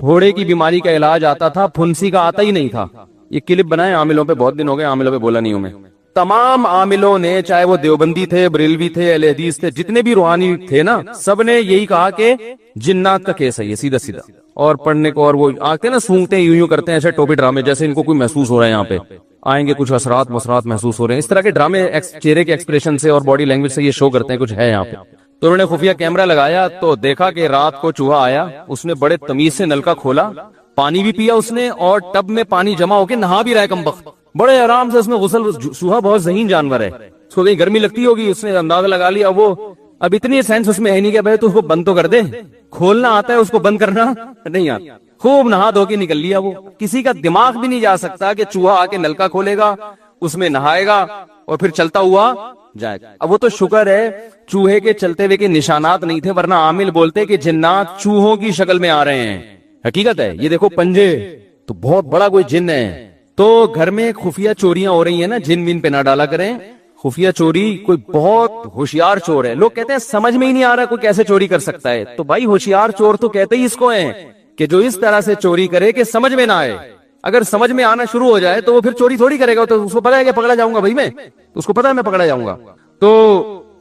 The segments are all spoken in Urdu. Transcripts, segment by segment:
پھوڑے کی بیماری کا علاج آتا تھا، پھنسی کا آتا ہی نہیں تھا. یہ کلپ بنائے عاملوں پہ، بہت دن ہو گئے عاملوں پہ بولا نہیں ہوں میں. تمام عاملوں نے، چاہے وہ دیوبندی تھے، بریلوی تھے، اہل حدیث تھے، جتنے بھی روحانی تھے نا، سب نے یہی کہا کہ جنات کا کیس ہے یہ، سیدھا سیدھا. اور پڑھنے کو، اور وہ آتے نا سونگتے ہیں یوں یوں کرتے ہیں ایسے ٹوپی ڈرامے جیسے ان کو کوئی محسوس ہو رہا ہے، یہاں پہ آئیں گے کچھ اثرات مسرات محسوس ہو رہے ہیں. اس طرح کے ڈرامے چہرے کے ایکسپریشن سے اور باڈی لینگویج سے یہ شو کرتے ہیں کچھ ہے یہاں پہ. تو انہوں نے خفیہ کیمرہ لگایا تو دیکھا کہ رات کو چوہا آیا، اس نے بڑے تمیز سے نل کا کھولا، پانی بھی پیا اس نے، اور ٹب میں پانی جمع ہو کے نہا بھی رہا ہے کمبخت، بڑے آرام سے اس میں غسل. چوہا بہت ذہین جانور ہے، اس کو کہیں گرمی لگتی ہوگی، اس نے اندازہ لگا لیا. وہ اب اتنی سینس اس میں ہے نہیں کہ بھائی تو اس کو بند تو کر دے، کھولنا آتا ہے اس کو، بند کرنا نہیں آتا. خوب نہا دھو کے نکل لیا. وہ کسی کا دماغ بھی نہیں جا سکتا کہ چوہا آ کے نل کا کھولے گا، اس میں نہائے گا اور پھر چلتا ہوا جائے گا. اب وہ تو شکر ہے چوہے کے چلتے ہوئے کے نشانات نہیں تھے، ورنہ عامل بولتے کہ جنات چوہوں کی شکل میں آ رہے ہیں. حقیقت ہے یہ، دیکھو پنجے تو بہت بڑا کوئی جن ہے. تو گھر میں خفیہ چوریاں ہو رہی ہیں نا، جن وین پہ نہ ڈالا کریں. خفیہ چوری کوئی بہت ہوشیار چور ہے، لوگ کہتے ہیں سمجھ میں ہی نہیں آ رہا کوئی کیسے چوری کر سکتا ہے. تو بھائی ہوشیار چور تو کہتے ہی اس کو ہیں کہ جو اس طرح سے چوری کرے کہ سمجھ میں نہ آئے. اگر سمجھ میں آنا شروع ہو جائے تو وہ پھر چوری تھوڑی کرے گا، تو اس کو پتا ہے کہ پکڑا جاؤں گا بھائی میں، تو اس کو پتا ہے میں پکڑا جاؤں گا. تو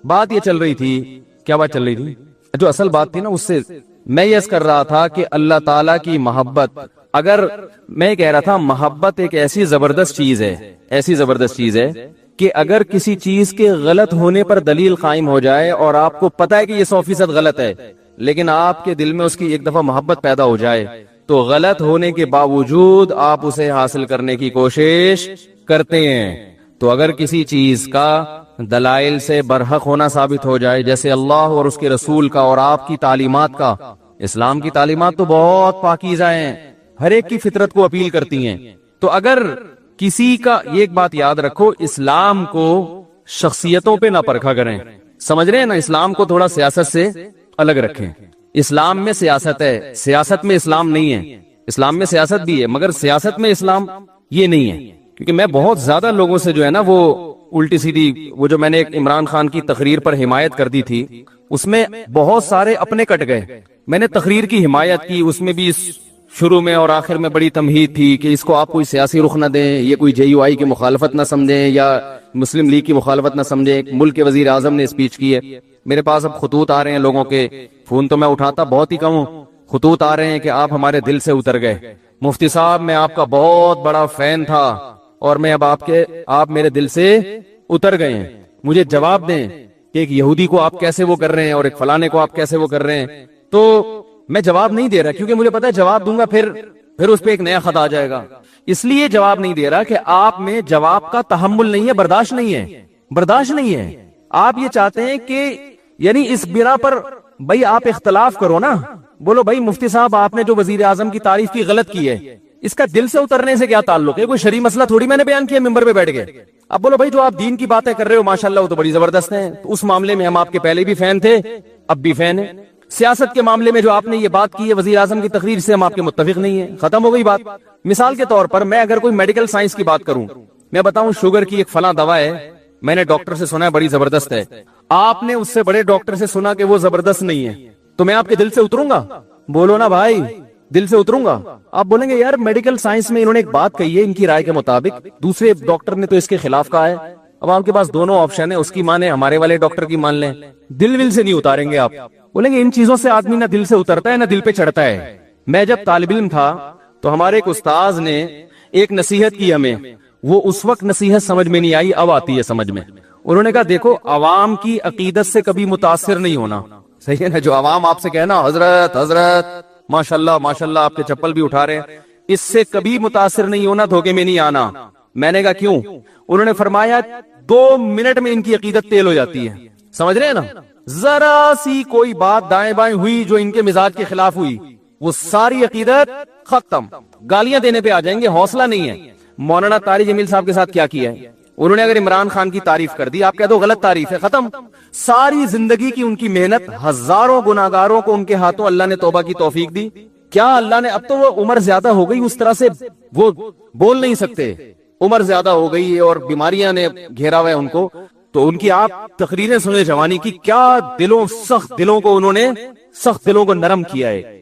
بات یہ چل رہی تھی، کیا بات چل رہی تھی؟ جو اصل بات تھی نا، اس سے میں یہ کر رہا تھا کہ اللہ تعالیٰ کی محبت، اگر میں کہہ رہا تھا محبت ایک ایسی زبردست چیز ہے، ایسی زبردست چیز ہے کہ اگر کسی چیز کے غلط ہونے پر دلیل قائم ہو جائے اور آپ کو پتا ہے کہ یہ 100% غلط ہے، لیکن آپ کے دل میں اس کی ایک دفعہ محبت پیدا ہو جائے تو غلط ہونے کے باوجود آپ اسے حاصل کرنے کی کوشش کرتے ہیں. تو اگر کسی چیز کا دلائل سے برحق ہونا ثابت ہو جائے، جیسے اللہ اور اس کے رسول کا اور آپ کی تعلیمات کا، اسلام کی تعلیمات تو بہت پاکیزہ ہیں، ہر ایک کی فطرت کو اپیل کرتی ہیں. تو اگر کسی کا، یہ ایک بات یاد رکھو، اسلام کو شخصیتوں پہ نہ پرکھا کریں. سمجھ رہے ہیں نا، اسلام کو تھوڑا سیاست سے الگ رکھیں. اسلام میں سیاست ہے، سیاست میں اسلام نہیں ہے. اسلام میں سیاست بھی ہے مگر سیاست میں اسلام یہ نہیں ہے. کیونکہ میں بہت زیادہ لوگوں سے جو ہے نا وہ الٹی سیدھی، وہ جو میں نے ایک عمران خان کی تقریر پر حمایت کر دی تھی، اس میں بہت سارے اپنے کٹ گئے. میں نے تقریر کی حمایت کی، اس میں بھی شروع میں اور آخر میں بڑی تمہید تھی کہ اس کو آپ کوئی سیاسی رخ نہ دیں، یہ کوئی JUI کی مخالفت نہ سمجھیں یا مسلم لیگ کی مخالفت نہ سمجھیں. ملک کے وزیر اعظم نے اسپیچ کی ہے. میرے پاس اب خطوط آ رہے ہیں لوگوں کے، فون تو میں اٹھاتا بہت ہی کم ہوں، خطوط آ رہے ہیں کہ آپ ہمارے دل سے اتر گئے. مفتی صاحب میں آپ کا بہت بڑا فین تھا اور میں اب آپ میرے دل سے اتر گئے ہیں. مجھے جواب دیں کہ ایک یہودی کو آپ کیسے وہ کر رہے ہیں اور ایک فلانے کو آپ کیسے وہ کر رہے ہیں. تو میں جواب نہیں دے رہا کیونکہ مجھے پتا ہے جواب دوں گا پھر اس پہ ایک نیا خط آ جائے گا. اس لیے جواب نہیں دے رہا کہ آپ میں جواب کا تحمل نہیں ہے، برداشت نہیں ہے، برداشت نہیں ہے. آپ یہ چاہتے ہیں کہ یعنی اس بنا پر بھائی آپ اختلاف کرو نا، بولو بھائی مفتی صاحب آپ نے جو وزیر اعظم کی تعریف کی غلط کی ہے، اس کا دل سے اترنے سے کیا تعلق ہے؟ کوئی شرعی مسئلہ تھوڑی میں نے بیان کیا ممبر پہ بیٹھ گئے. اب بولو بھائی جو آپ دین کی باتیں کر رہے ہو ماشاءاللہ وہ تو بڑی زبردست ہیں، تو اس معاملے میں ہم آپ کے پہلے بھی فین تھے، اب بھی فین ہیں. سیاست کے معاملے میں جو آپ نے یہ بات کی ہے وزیر اعظم کی تقریر سے، ہم آپ کے متفق نہیں ہیں، ختم ہو گئی بات. مثال کے طور پر میں اگر کوئی میڈیکل سائنس کی بات کروں، میں بتاؤں شوگر کی ایک فلاں دوا ہے، میں نے ڈاکٹر سے سنا ہے بڑی زبردست ہے، آپ نے اس سے بڑے ڈاکٹر سے سنا کہ وہ زبردست نہیں ہے، تو میں آپ کے دل سے اتروں گا؟ بولو نا بھائی، دل سے اتروں گا؟ آپ بولیں گے یار میڈیکل سائنس میں انہوں نے ایک بات کہی ہے ان کی رائے کے مطابق، دوسرے ڈاکٹر نے تو اس کے خلاف کہا ہے. اب آپ کے پاس دونوں آپشن ہے، اس کی مانیں ہمارے والے ڈاکٹر کی مان لیں، دل سے نہیں اتاریں گے آپ. بولیں گے ان چیزوں سے آدمی نہ دل سے اترتا ہے نہ دل پہ چڑھتا ہے. میں جب طالب علم تھا تو ہمارے ایک استاذ نے ایک نصیحت کی ہمیں، وہ اس وقت نصیحت سمجھ میں نہیں آئی، اب آتی ہے سمجھ میں. انہوں نے کہا دیکھو عوام کی عقیدت سے کبھی متاثر نہیں ہونا، صحیح ہے نا؟ جو عوام آپ سے کہنا حضرت حضرت ماشاءاللہ ماشاءاللہ آپ کے چپل بھی اٹھا رہے ہیں، اس سے کبھی متاثر نہیں ہونا، دھوکے میں نہیں آنا. میں نے کہا کیوں؟ انہوں نے فرمایا 2 منٹ میں ان کی عقیدت تیل ہو جاتی ہے. سمجھ رہے ہیں نا؟ ذرا سی کوئی بات دائیں بائیں ہوئی جو ان کے مزاج کے خلاف ہوئی، وہ ساری عقیدت ختم، گالیاں دینے پہ آ جائیں گے. حوصلہ نہیں ہے. مولانا طاری جمیل صاحب کے ساتھ کیا کیا ہے؟ انہوں نے اگر عمران خان کی تعریف کر دی، آپ کہہ دو غلط تعریف ہے، ختم. ساری زندگی کی ان کی محنت، ہزاروں گناہگاروں کو ان کے ہاتھوں اللہ نے توبہ کی توفیق دی. کیا اللہ نے، اب تو وہ عمر زیادہ ہو گئی، اس طرح سے وہ بول نہیں سکتے، عمر زیادہ ہو گئی اور بیماریاں نے گھیرا ہوا ہے ان کو، تو ان کی آپ تقریریں سنیں جوانی کی، کیا دلوں، سخت دلوں کو انہوں نے، سخت دلوں کو نرم کیا ہے.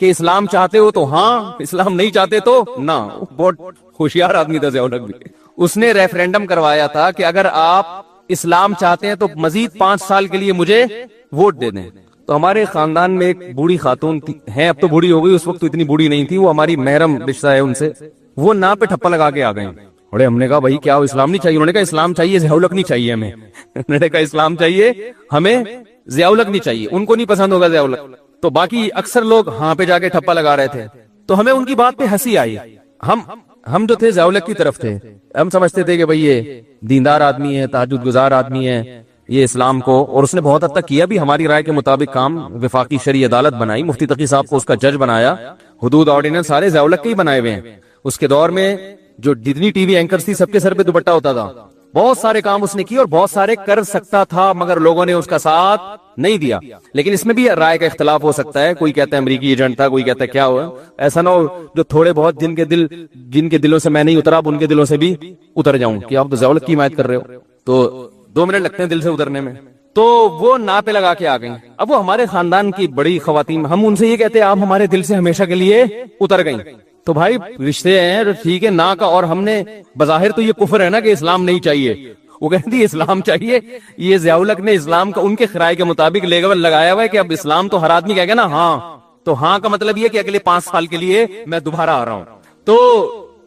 کہ اسلام چاہتے ہو تو ہاں، اسلام نہیں چاہتے تو نہ. بہت ہوشیار آدمی تھا ضیاء الحق بھی. اس نے ریفرینڈم کروایا تھا کہ اگر آپ اسلام چاہتے ہیں تو مزید 5 سال کے لیے مجھے ووٹ دے دیں. تو ہمارے خاندان میں ایک بوڑھی خاتون ہیں، اب تو بوڑھی ہو گئی، اس وقت تو اتنی بوڑھی نہیں تھی، وہ ہماری محرم رشتہ ہے ان سے. وہ نا پہ ٹھپا لگا کے آ گئے. بڑے ہم نے کہا بھائی کیا اسلام نہیں چاہیے؟ انہوں نے کہا اسلام چاہیے، ضیاء الحق نہیں چاہیے ہمیں. انہوں نے کہا اسلام چاہیے ہمیں، ضیاء الحق نہیں چاہیے. ان کو نہیں پسند ہوگا ضیاء الحق. تو باقی اکثر لوگ ہاں پہ جا کے ٹھپا لگا رہے تھے. تو ہمیں ان کی بات پہ ہنسی آئی. ہم جو تھے ضیاء الحق کی طرف تھے. ہم سمجھتے تھے کہ بھئی یہ دیندار آدمی ہے، تہجد گزار آدمی ہے، یہ اسلام کو، اور اس نے بہت حد تک کیا بھی ہماری رائے کے مطابق کام. وفاقی شرعی عدالت بنائی، مفتی تقی صاحب کو اس کا جج بنایا، حدود آرڈیننس سارے ضیاء الحق کے ہی بنائے ہوئے ہیں. اس کے دور میں جو جتنی ٹی وی اینکرز تھی سب کے سر پہ دوپٹہ ہوتا تھا. بہت سارے کام اس نے کیے اور بہت سارے کر سکتا تھا، مگر لوگوں نے اس کا ساتھ نہیں دیا. لیکن اس میں بھی رائے کا اختلاف ہو سکتا ہے. کوئی کہتا ہے امریکی ایجنٹ تھا، کوئی کہتا ہے کیا ہوا. ایسا نہ ہو جو تھوڑے بہت جن کے دلوں سے میں نہیں اترا، اب ان کے دلوں سے بھی اتر جاؤں کہ آپ تو ضیاء الحق کی حمایت کر رہے ہو. تو 2 منٹ لگتے ہیں دل سے اترنے میں. تو وہ نا پہ لگا کے آ گئیں. اب وہ ہمارے خاندان کی بڑی خواتین، ہم ان سے یہ کہتے ہیں آپ ہمارے دل سے ہمیشہ کے لیے اتر گئیں. تو بھائی رشتے ہیں ٹھیک ہے نا کا، اور ہم نے بظاہر تو یہ کفر ہے نا کہ اسلام نہیں چاہیے. وہ کہتی اسلام چاہیے. یہ ضیاء الحق نے اسلام کا ان کے خرائے کے مطابق لیبل لگایا ہوا ہے کہ اب اسلام تو ہر آدمی کہے گا نا ہاں، تو ہاں کا مطلب یہ کہ اگلے 5 سال کے لیے میں دوبارہ آ رہا ہوں. تو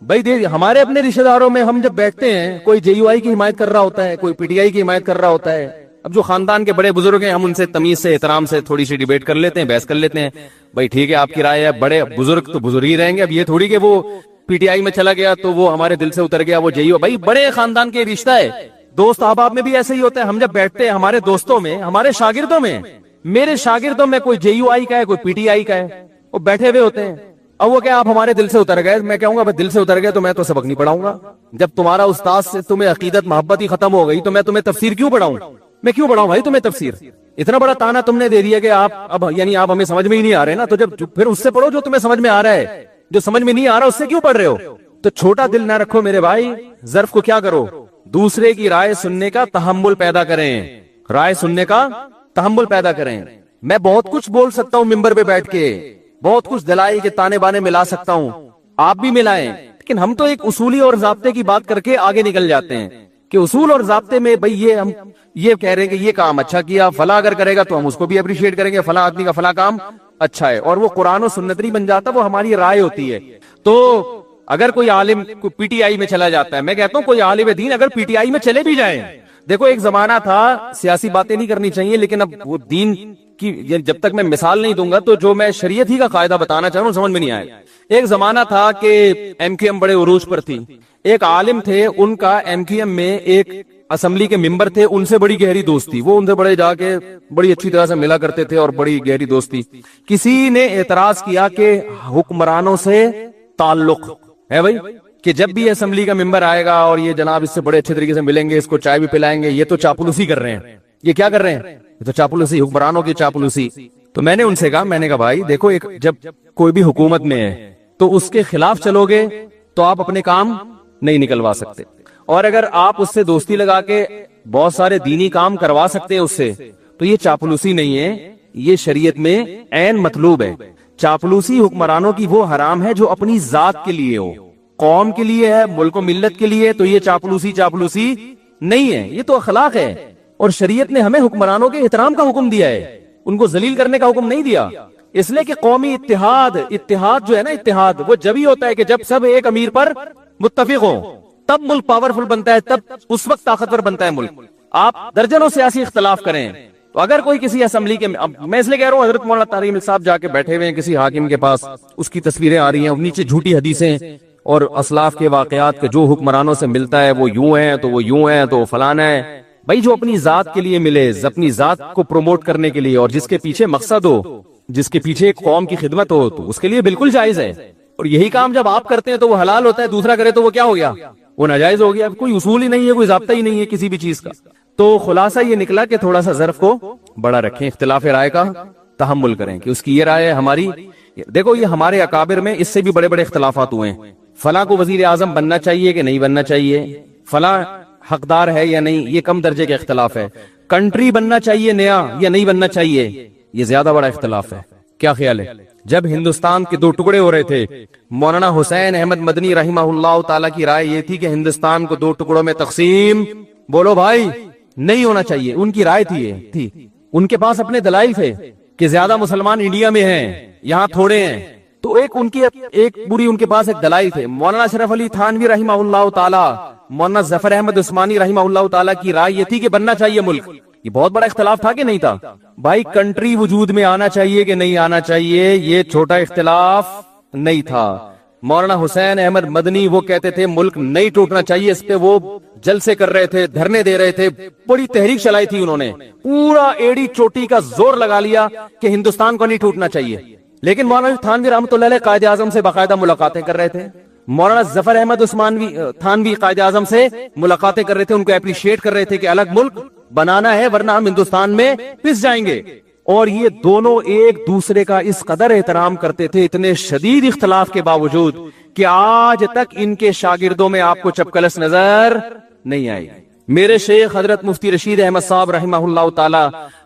بھائی ہمارے اپنے رشتہ داروں میں ہم جب بیٹھتے ہیں، کوئی جے یو آئی کی حمایت کر رہا ہوتا ہے، کوئی پی ٹی آئی کی حمایت کر رہا ہوتا ہے. اب جو خاندان کے بڑے بزرگ ہیں ہم ان سے تمیز سے احترام سے تھوڑی سی ڈیبیٹ کر لیتے ہیں، بحث کر لیتے ہیں. بھائی ٹھیک ہے آپ کی رائے ہے، بڑے بزرگ تو بزرگ ہی رہیں گے. اب یہ تھوڑی کہ وہ پی ٹی آئی میں چلا گیا تو وہ ہمارے دل سے اتر گیا، وہ جے یو. بھائی بڑے خاندان کے رشتہ ہے. دوست احباب میں بھی ایسے ہی ہوتا ہے. ہم جب بیٹھتے ہیں ہمارے دوستوں میں، ہمارے شاگردوں میں، میرے شاگردوں میں کوئی جے یو آئی کا ہے، کوئی پی ٹی آئی کا ہے، وہ بیٹھے ہوئے ہوتے ہیں. اب وہ کیا آپ ہمارے دل سے اتر گئے؟ میں کہوں گا دل سے اتر گئے تو میں تو سبق نہیں پڑھاؤں گا. جب تمہارا استاد سے تمہیں عقیدت محبت ہی ختم ہو گئی تو میں تمہیں تفسیر کیوں پڑھاؤں؟ میں کیوں پڑھاؤں بھائی تمہیں تفسیر؟ اتنا بڑا تانا تم نے دے دیا کہ آپ اب یعنی آپ ہمیں سمجھ میں ہی نہیں آ رہے نا. تو جب پھر اس سے پڑھو جو تمہیں سمجھ میں آ رہا ہے. جو سمجھ میں نہیں آ رہا اس سے کیوں پڑھ رہے ہو؟ تو چھوٹا دل نہ رکھو میرے بھائی. ظرف کو کیا کرو؟ دوسرے کی رائے سننے کا تحمل پیدا کریں. رائے سننے کا تحمل پیدا کریں. میں بہت کچھ بول سکتا ہوں ممبر پہ بیٹھ کے، بہت کچھ دلائل کے تانے بانے ملا سکتا ہوں، آپ بھی ملائیں. لیکن ہم تو ایک اصولی اور ضابطے کی بات کر کے آگے نکل جاتے ہیں کہ اصول اور ضابطے میں بھئی یہ ہم یہ کہہ رہے ہیں کہ یہ کام اچھا کیا، فلاں اگر کرے گا تو ہم اس کو بھی اپریشیٹ کریں گے، فلاں آدمی کا فلاں کام اچھا ہے. اور وہ قرآن و سنت نہیں بن جاتا، وہ ہماری رائے ہوتی ہے. تو اگر کوئی عالم پی ٹی آئی میں چلا جاتا ہے، میں کہتا ہوں کوئی عالم دین اگر پی ٹی آئی میں چلے بھی جائیں، دیکھو ایک زمانہ تھا، سیاسی باتیں نہیں کرنی چاہیے لیکن اب وہ دین کی جب تک میں مثال نہیں دوں گا تو جو میں شریعت ہی کا قاعدہ بتانا چاہ رہا ہوں سمجھ میں نہیں آئے. ایک زمانہ تھا کہ ایم کیو ایم بڑے عروج پر تھی. ایک عالم تھے، ان کا ایم کیو ایم میں ایک اسمبلی کے ممبر تھے، ان سے بڑی گہری دوستی، وہ ان سے بڑے جا کے بڑی اچھی طرح سے ملا کرتے تھے اور بڑی گہری دوستی. کسی نے اعتراض کیا کہ حکمرانوں سے تعلق ہے بھائی، کہ جب بھی اسمبلی کا ممبر آئے گا اور یہ جناب اس سے بڑے اچھے طریقے سے ملیں گے، اس کو چائے بھی پلائیں گے، یہ تو چاپلوسی کر رہے ہیں. یہ کیا کر رہے ہیں؟ یہ تو چاپلوسی، حکمرانوں کی چاپلوسی. تو میں نے ان سے کہا، میں نے کہا بھائی دیکھو، ایک جب کوئی بھی حکومت میں ہے تو اس کے خلاف چلو گے تو آپ اپنے کام نہیں نکلوا سکتے، اور اگر آپ اس سے دوستی لگا کے بہت سارے دینی کام کروا سکتے ہیں اس سے، تو یہ چاپلوسی نہیں ہے، یہ شریعت میں عین مطلوب ہے. چاپلوسی حکمرانوں کی وہ حرام ہے جو اپنی ذات کے لیے ہو، قوم کے لیے ہے، ملک و ملت کے لیے، تو یہ چاپلوسی نہیں ہے، یہ تو اخلاق ہے. اور شریعت نے ہمیں حکمرانوں کے احترام کا حکم دیا ہے، ان کو ذلیل کرنے کا حکم نہیں دیا. اس لیے کہ قومی اتحاد جو ہے نا، اتحاد وہ جب ہی ہوتا ہے کہ جب سب ایک امیر پر متفق ہو، تب ملک پاورفل بنتا ہے، تب اس وقت طاقتور بنتا ہے ملک. آپ درجنوں سیاسی اختلاف کریں تو اگر کوئی کسی اسمبلی کے، میں اس لیے کہہ رہا ہوں، حضرت مولانا طارق مل صاحب جا کے بیٹھے ہوئے ہیں کسی حاکم کے پاس، اس کی تصویریں آ رہی ہیں، نیچے جھوٹی حدیثیں اور اسلاف کے واقعات کے جو حکمرانوں سے ملتا ہے وہ یوں ہیں تو وہ یوں ہیں تو وہ فلانا ہے. بھائی جو اپنی ذات کے لیے ملے، اپنی ذات کو پروموٹ کرنے کے لیے، اور جس کے پیچھے مقصد ہو، جس کے پیچھے ایک قوم کی خدمت ہو، تو اس کے لیے بالکل جائز ہے. اور یہی کام جب آپ کرتے ہیں تو وہ حلال ہوتا ہے، دوسرا کرے تو وہ کیا ہو گیا؟ وہ ناجائز ہو گیا. کوئی اصول ہی نہیں ہے، کوئی ضابطہ ہی نہیں ہے کسی بھی چیز کا. تو خلاصہ یہ نکلا کہ تھوڑا سا ظرف کو بڑا رکھیں، اختلاف رائے کا تحمل کریں کہ اس کی یہ رائے ہے، ہماری. دیکھو یہ ہمارے اکابر میں اس سے بھی بڑے بڑے اختلافات ہوئے ہیں. فلاں کو وزیر اعظم بننا چاہیے کہ نہیں بننا چاہیے، فلاں حقدار ہے یا نہیں، یہ کم درجے کے اختلاف ہے. کنٹری بننا چاہیے نیا یا نہیں بننا چاہیے، یہ زیادہ بڑا اختلاف ہے. کیا خیال ہے؟ جب ہندوستان کے دو ٹکڑے ہو رہے تھے، مولانا حسین احمد مدنی رحمہ اللہ تعالیٰ کی رائے یہ تھی کہ ہندوستان کو دو ٹکڑوں میں تقسیم، بولو بھائی، نہیں ہونا چاہیے. ان کی رائے تھی. ان کے پاس اپنے دلائل تھے کہ زیادہ مسلمان انڈیا میں ہیں، یہاں تھوڑے ہیں. تو ایک پوری ان کے پاس ایک دلائل تھے. مولانا اشرف علی تھانوی رحمہ اللہ تعالیٰ، مولانا ظفر احمد عثمانی رحمہ اللہ تعالیٰ کی رائے یہ تھی کہ بننا چاہیے ملک. یہ بہت بڑا اختلاف تھا کہ نہیں تھا؟ بھائی کنٹری وجود میں آنا چاہیے کہ نہیں آنا چاہیے، یہ چھوٹا اختلاف نہیں تھا. مولانا حسین احمد مدنی وہ کہتے تھے ملک نہیں ٹوٹنا چاہیے. اس پہ وہ جلسے کر رہے تھے، دھرنے دے رہے تھے، بڑی تحریک چلائی تھی. انہوں نے پورا ایڑی چوٹی کا زور لگا لیا کہ ہندوستان کو نہیں ٹوٹنا چاہیے. لیکن مولانا تھانوی رحمۃ اللہ علیہ قائد اعظم سے باقاعدہ ملاقاتیں کر رہے تھے. مولانا ظفر احمد عثمانی تھانوی قائد اعظم سے ملاقاتیں کر رہے تھے، ان کو اپریشیٹ کر رہے تھے کہ الگ ملک بنانا ہے ورنہ ہم ہندوستان میں پس جائیں گے. اور یہ دونوں ایک دوسرے کا اس قدر احترام کرتے تھے، اتنے شدید اختلاف کے باوجود، کہ آج تک ان کے شاگردوں میں آپ کو چپکلس نظر نہیں آئی. میرے شیخ حضرت مفتی رشید احمد صاحب رحمہ اللہ تعالی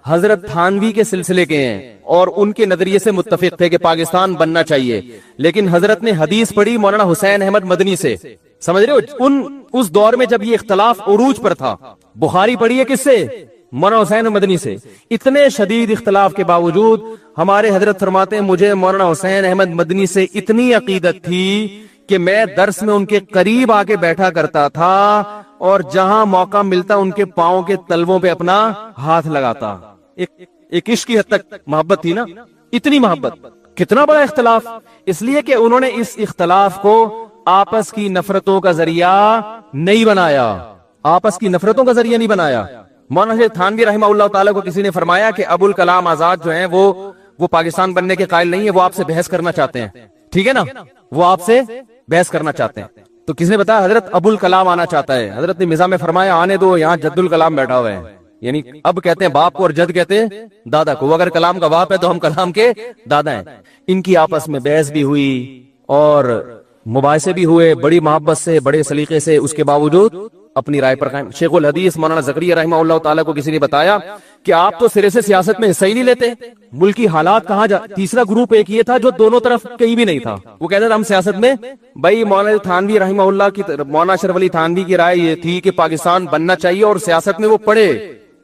حضرت تھانوی کے سلسلے کے ہیں اور ان کے نظریے سے متفق تھے کہ پاکستان بننا چاہیے. لیکن حضرت نے حدیث پڑھی مولانا حسین احمد مدنی سے. سمجھ رہے ہو؟ اس دور میں جب یہ اختلاف عروج پر تھا، بخاری پڑھی ہے کس سے؟ مولانا حسین مدنی سے. اتنے شدید اختلاف کے باوجود ہمارے حضرت فرماتے ہیں مجھے مولانا حسین احمد مدنی سے اتنی عقیدت تھی کہ میں درس میں ان کے قریب آ کے بیٹھا کرتا تھا اور جہاں موقع ملتا ان کے پاؤں کے تلووں پہ اپنا ہاتھ لگاتا. ایک عشق کی حد تک محبت تھی نا، اتنی محبت. کتنا بڑا اختلاف! اس لیے کہ انہوں نے اس اختلاف کو آپس کی نفرتوں کا ذریعہ نہیں بنایا، آپس کی نفرتوں کا ذریعہ نہیں بنایا. مولانا تھانوی رحمہ اللہ تعالیٰ کو کسی نے فرمایا کہ ابو الکلام آزاد جو ہیں وہ پاکستان بننے کے قائل نہیں ہے، وہ آپ سے بحث کرنا چاہتے ہیں. ٹھیک ہے نا، وہ آپ سے بحث کرنا چاہتے ہیں. تو کس نے بتایا؟ حضرت ابو الکلام آنا چاہتا ہے. حضرت نے مزاح میں فرمایا آنے دو، یہاں جد الکلام بیٹھا ہوا ہے. یعنی اب کہتے ہیں باپ کو اور جد کہتے ہیں دادا کو. وہ اگر کلام کا باپ ہے تو ہم کلام کے دادا ہیں. ان کی آپس میں بحث بھی ہوئی اور مباحثے بھی ہوئے، بڑی محبت سے، بڑے سلیقے سے. اس کے باوجود اپنی رائے پر قائم. شیخ الحدیث مولانا زکریا رحمہ اللہ تعالیٰ کو کسی نے بتایا کہ آپ تو سرے سے سیاست میں حصہ ہی نہیں لیتے، ملکی حالات کہاں جا. تیسرا گروپ ایک یہ تھا جو دونوں طرف کہیں بھی نہیں تھا، وہ کہتے تھے ہم سیاست میں. بھائی مولانا تھانوی رحمہ اللہ کی، مولانا اشرف علی تھانوی کی رائے یہ تھی کہ پاکستان بننا چاہیے اور سیاست میں وہ پڑھے.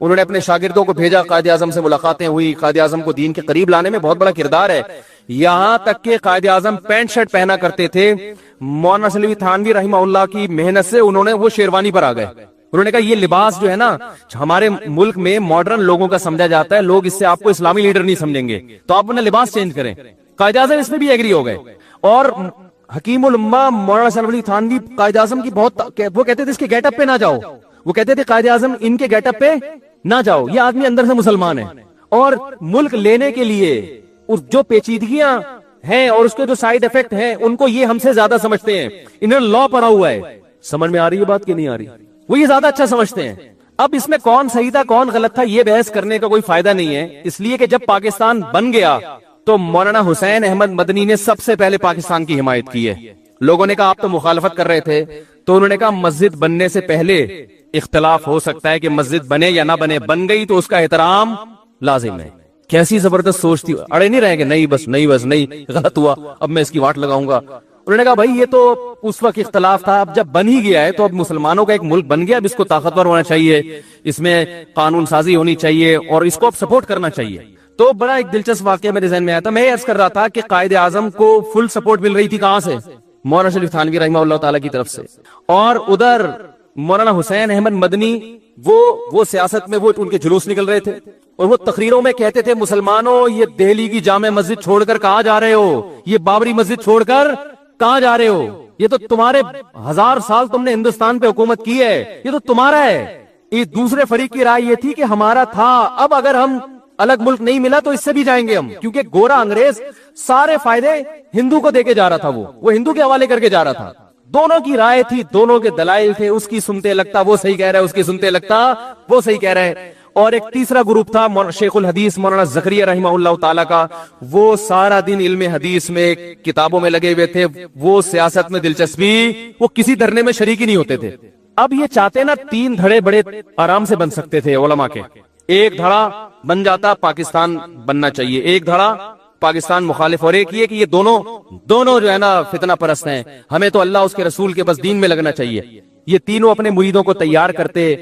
انہوں نے اپنے شاگردوں کو بھیجا، قائد اعظم سے ملاقاتیں ہوئی. قائد اعظم کو دین کے قریب لانے میں بہت بڑا کردار ہے. یہاں تک کہ قائد اعظم پینٹ شرٹ پہنا کرتے تھے. مولانا اشرف علی تھانوی رحمہ اللہ کی محنت سے انہوں نے وہ شیروانی پر آ گئے. انہوں نے کہا یہ لباس جو ہے نا ہمارے ملک میں ماڈرن لوگوں کا سمجھا جاتا ہے، لوگ اس سے آپ کو اسلامی لیڈر نہیں سمجھیں گے، تو آپ اپنا لباس چینج کریں. قائد اعظم اس میں بھی ایگری ہو گئے. اور حکیم الامہ مولانا اشرف علی تھانوی قائد اعظم کی بہت، وہ کہتے تھے اس کے گیٹ اپ پہ نہ جاؤ. وہ کہتے تھے قائد اعظم ان کے گیٹ اپ پہ نہ جاؤ، یہ آدمی اندر سے مسلمان ہے اور ملک لینے کے لیے جو پیچیدگیاں ہیں اور اس کے جو سائیڈ افیکٹ ہیں ان کو یہ ہم سے زیادہ سمجھتے ہیں. انہوں نے لا پڑھا ہوا ہے. سمجھ میں آ رہی ہے بات کہ نہیں آ رہی؟ وہ یہ زیادہ اچھا سمجھتے ہیں. اب اس میں کون صحیح تھا کون غلط تھا یہ بحث کرنے کا کوئی فائدہ نہیں ہے. اس لیے کہ جب پاکستان بن گیا تو مولانا حسین احمد مدنی نے سب سے پہلے پاکستان کی حمایت کی ہے. لوگوں نے کہا آپ تو مخالفت کر رہے تھے، تو انہوں نے کہا مسجد بننے سے پہلے اختلاف ہو سکتا ہے کہ مسجد بنے یا نہ بنے، بن گئی تو اس کا احترام لازم ہے. کیسی زبردست سوچ تھی. اڑے نہیں رہے کہ نہیں بس نہیں غلط ہوا اب میں اس کی واٹ لگاؤں گا. انہوں نے کہا بھائی یہ تو اس وقت اختلاف تھا، اب جب بن ہی گیا ہے تو اب مسلمانوں کا ایک ملک بن گیا، اب اس کو طاقتور ہونا چاہیے، اس میں قانون سازی ہونی چاہیے اور اس کو اب سپورٹ کرنا چاہیے. تو بڑا ایک دلچسپ واقعہ میرے ذہن میں آیا تھا. میں عرض کر رہا تھا کہ قائد اعظم کو فل سپورٹ مل رہی تھی کہاں سے؟ مولانا شریف تھانوی رحمہ اللہ تعالیٰ کی طرف سے. اور ادھر مولانا حسین احمد مدنی وہ سیاست میں وہ ان کے جلوس نکل رہے تھے اور وہ تقریروں میں کہتے تھے مسلمانوں یہ دہلی کی جامع مسجد چھوڑ کر کہاں جا رہے ہو، یہ بابری مسجد چھوڑ کر کہاں جا رہے ہو، یہ تو تمہارے 1000 سال تم نے ہندوستان پہ حکومت کی ہے، یہ تو تمہارا ہے. ایک دوسرے فریق کی رائے یہ تھی کہ ہمارا تھا، اب اگر ہم الگ ملک نہیں ملا تو اس سے بھی جائیں گے ہم، کیونکہ گورا انگریز سارے فائدے ہندو کو دے کے جا رہا تھا، وہ ہندو کے حوالے کر کے جا رہا تھا. دونوں کی رائے تھی، دونوں کے دلائل تھے، اس کی سنتے لگتا وہ صحیح کہہ رہا ہے، اس کی سنتے لگتا وہ صحیح کہہ رہا ہے. اور ایک تیسرا گروپ تھا شیخ الحدیث مولانا زکریا رحمہ اللہ تعالیٰ کا، وہ سارا دن علم حدیث میں کتابوں میں لگے ہوئے تھے، وہ سیاست میں دلچسپی، وہ کسی دھرنے میں شریک ہی نہیں ہوتے تھے. اب یہ چاہتے نا 3 دھڑے بڑے آرام سے بن سکتے تھے علماء کے. ایک دھڑا بن جاتا پاکستان بننا چاہیے، ایک دھڑا پاکستان مخالف اور ایک یہ کہ یہ دونوں جو ہے نا فتنہ پرست ہیں. ہمیں تو اللہ اس کے رسول کے بس دین میں لگنا چاہیے. یہ تینوں اپنے مریدوں کو تیار کرتے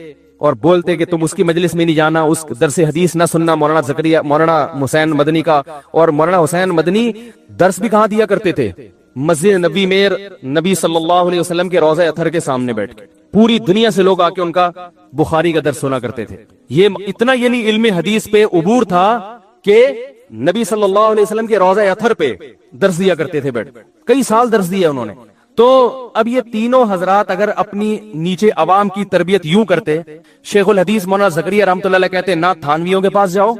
اور بولتے کہ تم اس کی مجلس میں نہیں جانا, اس درس حدیث نہ سننا مولانا حسین مدنی کا. اور مولانا حسین مدنی درس بھی کہاں دیا کرتے تھے؟ مسجد نبی میں نبی صلی اللہ علیہ وسلم کے روضہ اطہر کے سامنے بیٹھ کے پوری دنیا سے لوگ آ کے ان کا بخاری کا درس سنا کرتے تھے. یہ اتنا یعنی علم حدیث پہ عبور تھا کہ نبی صلی اللہ علیہ وسلم کے روضہ اطہر پہ درس دیا کرتے تھے بیٹھ. کئی سال درس دیا انہوں نے. تو اب یہ تینوں حضرات اگر اپنی نیچے عوام کی تربیت یوں کرتے, شیخ الحدیث مولانا زکریا رحمۃ اللہ علیہ کہتے نہ تھانویوں کے پاس جاؤ,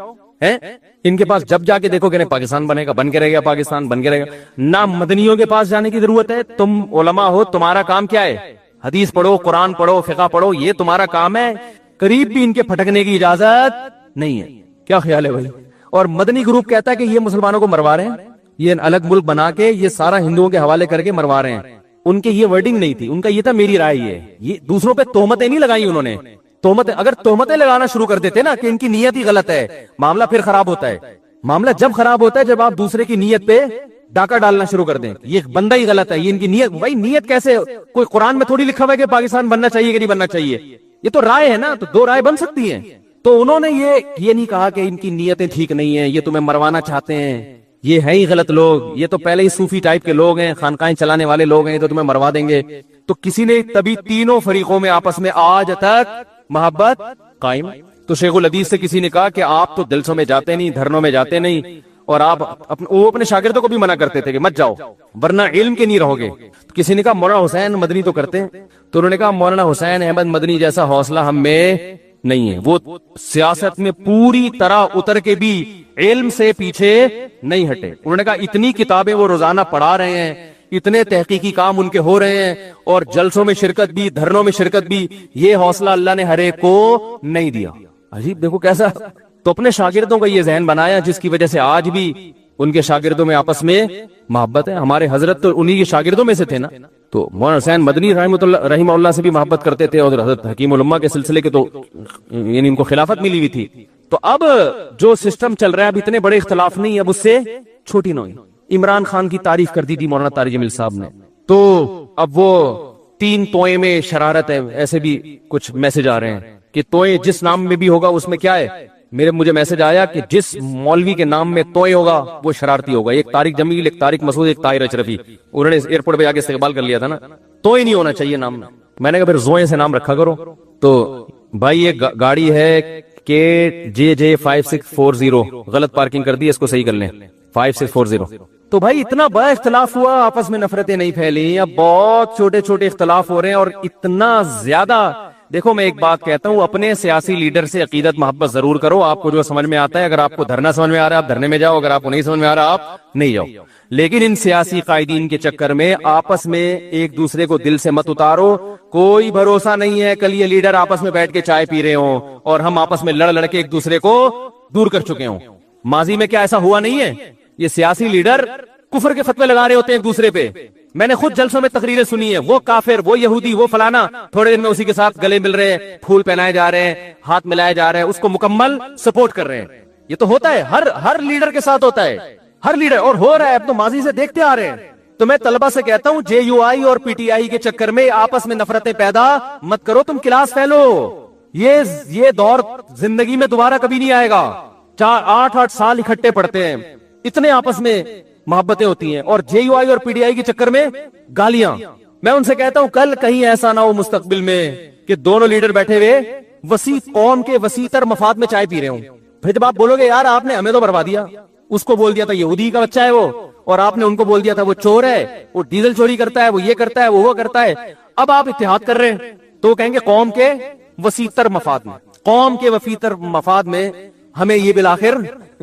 ان کے پاس جب جا کے دیکھو کہ پاکستان بنے گا, بن کے رہے گا پاکستان, بن کے رہے گا. نہ مدنیوں کے پاس جانے کی ضرورت ہے, تم علماء ہو, تمہارا کام کیا ہے؟ حدیث پڑھو, قرآن پڑھو, فقہ پڑھو, یہ تمہارا کام ہے. قریب بھی ان کے پھٹکنے کی اجازت نہیں ہے. کیا خیال ہے بھائی؟ اور مدنی گروپ کہتا ہے کہ یہ مسلمانوں کو مروا رہے ہیں, یہ الگ ملک بنا کے یہ سارا ہندوؤں کے حوالے کر کے مروا رہے ہیں. ان کے یہ ورڈنگ نہیں تھی, ان کا یہ تھا میری رائے یہ دوسروں پہ تہمتیں نہیں لگائی انہوں نے. اگر تہمتیں لگانا شروع کر دیتے نا کہ ان کی نیت ہی غلط ہے, معاملہ پھر خراب ہوتا ہے. معاملہ جب خراب ہوتا ہے جب آپ دوسرے کی نیت پہ ڈاکہ ڈالنا شروع کر دیں. یہ بندہ ہی غلط ہے, یہ ان کی نیت. بھائی نیت کیسے؟ کوئی قرآن میں تھوڑی لکھا ہوا ہے کہ پاکستان بننا چاہیے کہ نہیں بننا چاہیے. یہ تو رائے ہے نا, تو دو رائے بن سکتی ہیں. تو انہوں نے یہ نہیں کہا کہ ان کی نیتیں ٹھیک نہیں ہیں, یہ تمہیں مروانا چاہتے ہیں, یہ ہے ہی غلط لوگ, یہ تو پہلے ہی صوفی ٹائپ کے لوگ ہیں, خانقاہیں چلانے والے لوگ ہیں, تو تمہیں مروا دیں گے. تو کسی نے تبھی تینوں فریقوں میں آپس میں آج تک محبت قائم. تو شیخ الحدیث سے کسی نے کہا کہ آپ تو جلسوں میں جاتے نہیں, دھرنوں میں جاتے نہیں, اور آپ وہ اپنے شاگردوں کو بھی منع کرتے تھے کہ مت جاؤ ورنہ علم کے نہیں رہو گے. کسی نے کہا مولانا حسین مدنی تو کرتے ہیں. تو انہوں نے کہا مولانا حسین احمد مدنی جیسا حوصلہ ہم میں نہیں ہے. وہ سیاست میں پوری طرح اتر کے بھی علم سے پیچھے نہیں ہٹے. انہوں نے کہا اتنی کتابیں وہ روزانہ پڑھا رہے ہیں, اتنے تحقیقی کام ان کے ہو رہے ہیں, اور جلسوں میں شرکت بھی, دھرنوں میں شرکت بھی, یہ حوصلہ اللہ نے ہر ایک کو نہیں دیا. عجیب دیکھو کیسا. تو اپنے شاگردوں کا یہ ذہن بنایا جس کی وجہ سے آج بھی ان کے شاگردوں میں آپس میں محبت ہے. ہمارے حضرت تو انہی کے شاگردوں میں سے تھے نا. تو مولانا حسین مدنی رحمہ اللہ سے بھی محبت کرتے تھے, اور حضرت حکیم الامہ کے سلسلے کے تو یعنی ان کو خلافت ملی ہوئی تھی. تو اب جو سسٹم چل رہا ہے اب اتنے بڑے اختلاف نہیں, اب اس سے چھوٹی نوعی. عمران خان کی تعریف کر دی تھی مولانا طارق جمیل صاحب نے, تو اب وہ 3 توئیں میں شرارت ہے, ایسے بھی کچھ میسج آ رہے ہیں کہ توئیں جس نام میں بھی ہوگا اس میں کیا ہے. مجھے میسج آیا کہ جس مولوی کے نام میں توئیں ہوگا وہ شرارتی ہوگا. ایک طارق جمیل, ایک طارق مسعود, ایک طاہر اشرفی. انہوں نے ایئرپورٹ پہ آ کے استقبال کر لیا تھا نا. توئیں نہیں ہونا چاہیے نام میں. میں نے کہا پھر زوئیں سے نام رکھا کرو. تو بھائی یہ گاڑی ہے KJJ 5640, غلط پارکنگ کر دی, اس کو صحیح کر لیں. 5640. تو بھائی اتنا بڑا اختلاف ہوا, آپس میں نفرتیں نہیں پھیلی, اب بہت چھوٹے چھوٹے اختلاف ہو رہے ہیں. اور اتنا زیادہ دیکھو, میں ایک بات کہتا ہوں, اپنے سیاسی لیڈر سے عقیدت محبت ضرور کرو. آپ کو جو سمجھ میں آتا ہے, اگر آپ کو دھرنا سمجھ میں آ رہا ہے آپ دھرنے میں جاؤ, اگر آپ کو نہیں سمجھ میں آ رہا آپ نہیں جاؤ. لیکن ان سیاسی قائدین کے چکر میں آپس میں ایک دوسرے کو دل سے مت اتارو. کوئی بھروسہ نہیں ہے کل یہ لیڈر آپس میں بیٹھ کے چائے پی رہے ہوں اور ہم آپس میں لڑ کے ایک دوسرے کو دور کر چکے ہوں. ماضی میں کیا ایسا ہوا نہیں ہے؟ یہ سیاسی لیڈر کفر کے فتوے لگا رہے ہوتے ہیں ایک دوسرے پہ. میں نے خود جلسوں میں تقریریں سنی ہے, وہ کافر, وہ یہودی, وہ فلانا, تھوڑے دن میں اسی کے ساتھ گلے مل رہے ہیں, پھول پہنائے جا رہے ہیں, ہاتھ ملائے جا رہے ہیں, اس کو مکمل سپورٹ کر رہے ہیں. یہ تو ہوتا ہے, ہر لیڈر کے ساتھ ہوتا ہے, ہر لیڈر, اور ہو رہا ہے, اب تو ماضی سے دیکھتے آ رہے ہیں. تو میں طلبہ سے کہتا ہوں JUI اور PTI کے چکر میں آپس میں نفرتیں پیدا مت کرو, تم کلاس فیلو. یہ دور زندگی میں دوبارہ کبھی نہیں آئے گا. 8 سال اکٹھے پڑھتے ہیں, اتنے آپس میں محبتیں ہوتی ہیں, اور JUI اور PTI کے چکر میں گالیاں. میں ان سے کہتا ہوں کل کہیں ایسا نہ ہو مستقبل میں کہ دونوں لیڈر بیٹھے ہوئے وسیع قوم کے وسیع تر مفاد میں چائے پی رہے ہوں. پھر جب آپ بولو گے یار آپ نے ہمیں تو برباد دیا, اس کو بول دیا تھا یہودی کا بچہ ہے وہ, اور آپ نے ان کو بول دیا تھا وہ چور ہے, وہ ڈیزل چوری کرتا ہے, وہ یہ کرتا ہے, وہ کرتا ہے. اب آپ اتحاد کر رہے ہیں تو وہ کہیں گے قوم کے وسیع تر مفاد میں, قوم کے وسیع تر مفاد میں ہمیں یہ بالآخر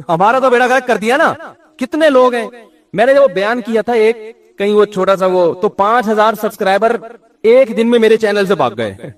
ہمارا تو بیڑا غرق کر دیا نا. کتنے لوگ ہیں, میں نے جب بیان کیا تھا ایک کہیں وہ چھوٹا سا وہ, تو 5000 سبسکرائبر ایک دن میں میرے چینل سے بھاگ گئے.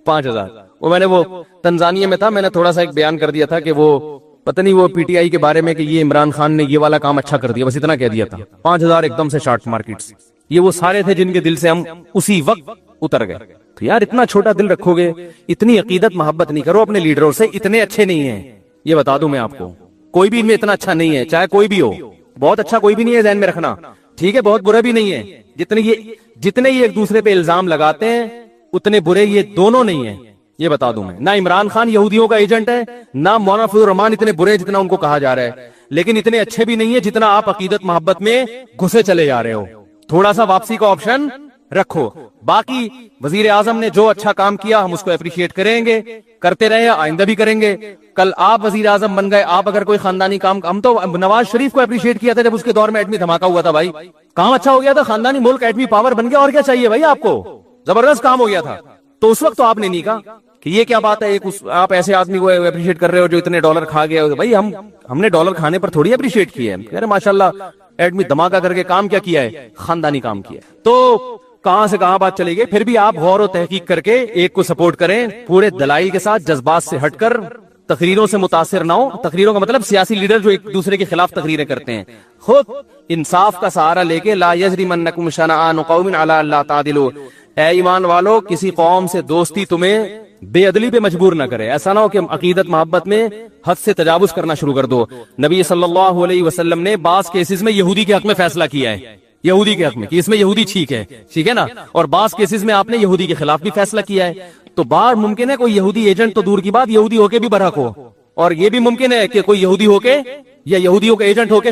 5000. وہ میں نے وہ تنزانیہ میں تھا, میں نے تھوڑا سا ایک بیان کر دیا تھا کہ وہ پتہ نہیں وہ PTI کے بارے میں کہ یہ عمران خان نے یہ والا کام اچھا کر دیا, بس اتنا کہہ دیا تھا. 5000 ایک دم سے شارٹ مارکیٹس. یہ وہ سارے تھے جن کے دل سے ہم اسی وقت اتر گئے. تو یار اتنا چھوٹا دل رکھو گے, اتنی عقیدت محبت نہیں کرو اپنے لیڈروں سے. اتنے اچھے نہیں ہیں, یہ بتا دوں میں آپ کو, کوئی بھی ان میں اتنا اچھا نہیں ہے, چاہے کوئی بھی ہو. بہت اچھا کوئی بھی نہیں ہے ذہن میں رکھنا, ٹھیک ہے, بہت برا بھی نہیں ہے. جتنے یہ ایک دوسرے پہ الزام لگاتے ہیں اتنے برے یہ دونوں نہیں ہیں, یہ بتا دوں میں. نہ عمران خان یہودیوں کا ایجنٹ ہے, نہ مولانا فضل الرحمان اتنے برے جتنا ان کو کہا جا رہا ہے, لیکن اتنے اچھے بھی نہیں ہے جتنا آپ عقیدت محبت میں گھسے چلے جا رہے ہو. تھوڑا سا واپسی کا آپشن رکھو. باقی وزیر اعظم نے جو اچھا کام کیا ہم اس کو اپریشیٹ کریں گے, کرتے رہے, آئندہ بھی کریں گے. کل آپ وزیر اعظم بن گئے, آپ اگر کوئی خاندانی کام, ہم تو نواز شریف کو اپریشیٹ کیا تھا جب اس کے دور میں ایٹمی دھماکہ ہوا تھا بھائی, کام اچھا ہو گیا تھا, خاندانی ملک ایٹمی پاور بن گیا, اور کیا چاہیے بھائی آپ کو, زبردست کام ہو گیا تھا. تو اس وقت تو آپ نے نہیں کہا کہ یہ کیا بات ہے, آپ ایسے آدمی کو اپریشیٹ کر رہے ہو جو اتنے ڈالر کھا گیا. بھائی ہم نے ڈالر کھانے پر تھوڑی اپریشیٹ کیا ہے, کہہ رہے ماشاءاللہ ایٹمی دھماکہ کر کے کام کیا کیا ہے, خاندانی کام کیا ہے. تو کہاں سے کہاں بات چلے گئی. پھر بھی آپ غور و تحقیق کر کے ایک کو سپورٹ کریں, پورے دلائل کے ساتھ, جذبات سے ہٹ کر, تقریروں سے متاثر نہ ہو. تقریروں کا مطلب سیاسی لیڈر جو ایک دوسرے کے خلاف تقریریں کرتے ہیں, خود انصاف کا سہارا لے کے, لا یجرمنکم شنآن قوم علی الا تعدلوا, اے ایمان والو کسی قوم سے دوستی تمہیں بے عدلی پہ مجبور نہ کرے. ایسا نہ ہو کہ عقیدت محبت میں حد سے تجاوز کرنا شروع کر دو. نبی صلی اللہ علیہ وسلم نے بعض کیسز میں یہودی کے حق میں فیصلہ کیا ہے, یہودی کے حق میں, کہ اس میں یہودی ٹھیک ہے نا, اور بعض کیسز میں آپ نے یہودی کے خلاف بھی فیصلہ کیا ہے. تو بار ممکن ہے کوئی یہودی ایجنٹ تو دور کی بات, یہودی ہو کے بھی برحق ہو, اور یہ بھی ممکن ہے کہ کوئی یہودی ہو کے یا یہودیوں کے ایجنٹ ہو کے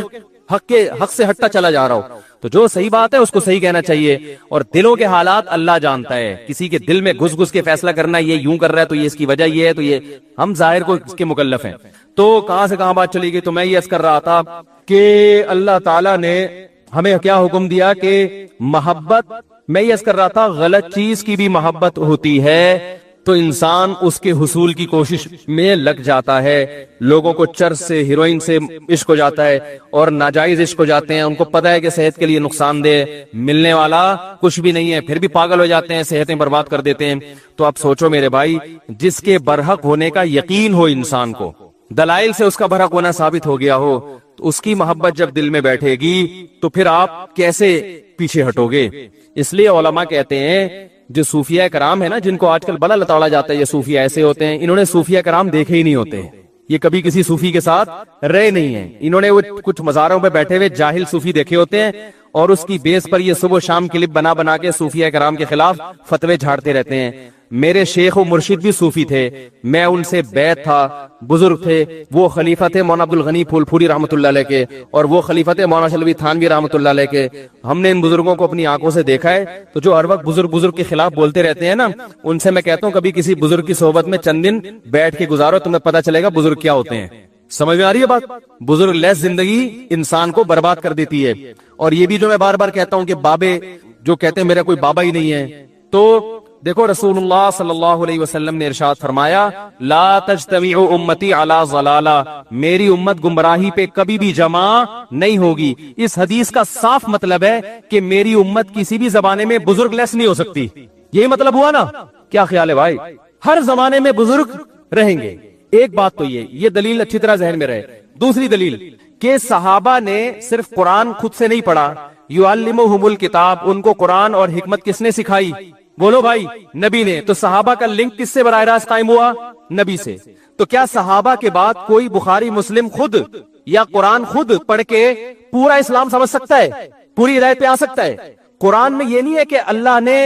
حق سے ہٹتا چلا جا رہا ہو. تو جو صحیح بات ہے اس کو صحیح کہنا چاہیے, اور دلوں کے حالات اللہ جانتا ہے. کسی کے دل میں گھس گھس کے فیصلہ کرنا, یہ یوں کر رہا ہے تو یہ اس کی وجہ یہ ہے, تو یہ ہم ظاہر کو اس کے مکلف ہیں. تو کہاں سے کہاں بات چلی گئی. تو میں یہ عرض کر رہا تھا کہ اللہ تعالیٰ نے ہمیں کیا حکم دیا کہ محبت, میں یہ عرض کر رہا تھا غلط چیز کی بھی محبت ہوتی ہے تو انسان اس کے حصول کی کوشش میں لگ جاتا ہے. لوگوں کو چرس سے, ہیروئن سے عشق ہو جاتا ہے, اور ناجائز عشق ہو جاتے ہیں, ان کو پتہ ہے کہ صحت کے لیے نقصان دہ, ملنے والا کچھ بھی نہیں ہے, پھر بھی پاگل ہو جاتے ہیں, صحتیں برباد کر دیتے ہیں. تو آپ سوچو میرے بھائی, جس کے برحق ہونے کا یقین ہو انسان کو, دلائل سے اس کا برحق ہونا ثابت ہو گیا ہو, تو اس کی محبت جب دل میں بیٹھے گی تو پھر آپ کیسے پیچھے ہٹو گے. اس لیے علماء کہتے ہیں جو صوفیہ کرام ہے نا, جن کو آج کل بڑا لتاڑا جاتا ہے یہ صوفیہ ایسے ہوتے ہیں, انہوں نے صوفیہ کرام دیکھے ہی نہیں ہوتے, یہ کبھی کسی صوفی کے ساتھ رہے نہیں ہیں. انہوں نے وہ کچھ مزاروں پہ بیٹھے ہوئے جاہل صوفی دیکھے ہوتے ہیں, اور اس کی بیس پر یہ صبح شام کلپ بنا بنا کے صوفیہ کرام کے خلاف فتوے جھاڑتے رہتے ہیں. میرے شیخ و مرشد بھی صوفی تھے, میں ان سے بیعت تھا, بزرگ تھے, وہ خلیفہ تھے مولانا عبدالغنی پھول پھوری رحمۃ اللہ علیہ کے, اور وہ خلیفہ تھے مولانا شلوی تھانوی رحمۃ اللہ علیہ کے. ہم نے ان بزرگوں کو اپنی آنکھوں سے دیکھا ہے. تو جو ہر وقت بزرگ کے خلاف بولتے رہتے ہیں نا, ان سے میں کہتا ہوں کبھی کسی بزرگ کی صحبت میں چند دن بیٹھ کے گزارو, تمہیں پتہ چلے گا بزرگ کیا ہوتے ہیں. سمجھ میں آ رہی ہے بات. بزرگ لیس زندگی انسان کو برباد کر دیتی ہے. اور یہ بھی جو میں بار بار کہتا ہوں کہ بابے جو کہتے ہیں میرا کوئی بابا ہی نہیں ہے, تو دیکھو رسول اللہ صلی اللہ علیہ وسلم نے ارشاد فرمایا, لا تجتمع امتی علی ضلالہ, میری امت گمراہی پہ کبھی بھی جمع نہیں ہوگی. اس حدیث کا صاف مطلب ہے کہ میری امت کسی بھی زمانے میں بزرگ لیس نہیں ہو سکتی. یہی مطلب ہوا نا. کیا خیال ہے بھائی, ہر زمانے میں بزرگ رہیں گے. ایک بات تو یہ دلیل اچھی طرح ذہن میں رہے. دوسری دلیل کہ صحابہ نے صرف قرآن خود سے نہیں پڑھا, یعلمہم الکتاب, ان کو قرآن اور حکمت کس نے سکھائی؟ بولو بھائی, نبی نے. تو صحابہ کا لنک کس سے براہ راست قائم ہوا؟ نبی سے. تو کیا صحابہ کے بعد کوئی بخاری مسلم خود یا قرآن خود پڑھ کے پورا اسلام سمجھ سکتا ہے, پوری ہدایت پہ آ سکتا ہے؟ قرآن میں یہ نہیں ہے کہ اللہ نے,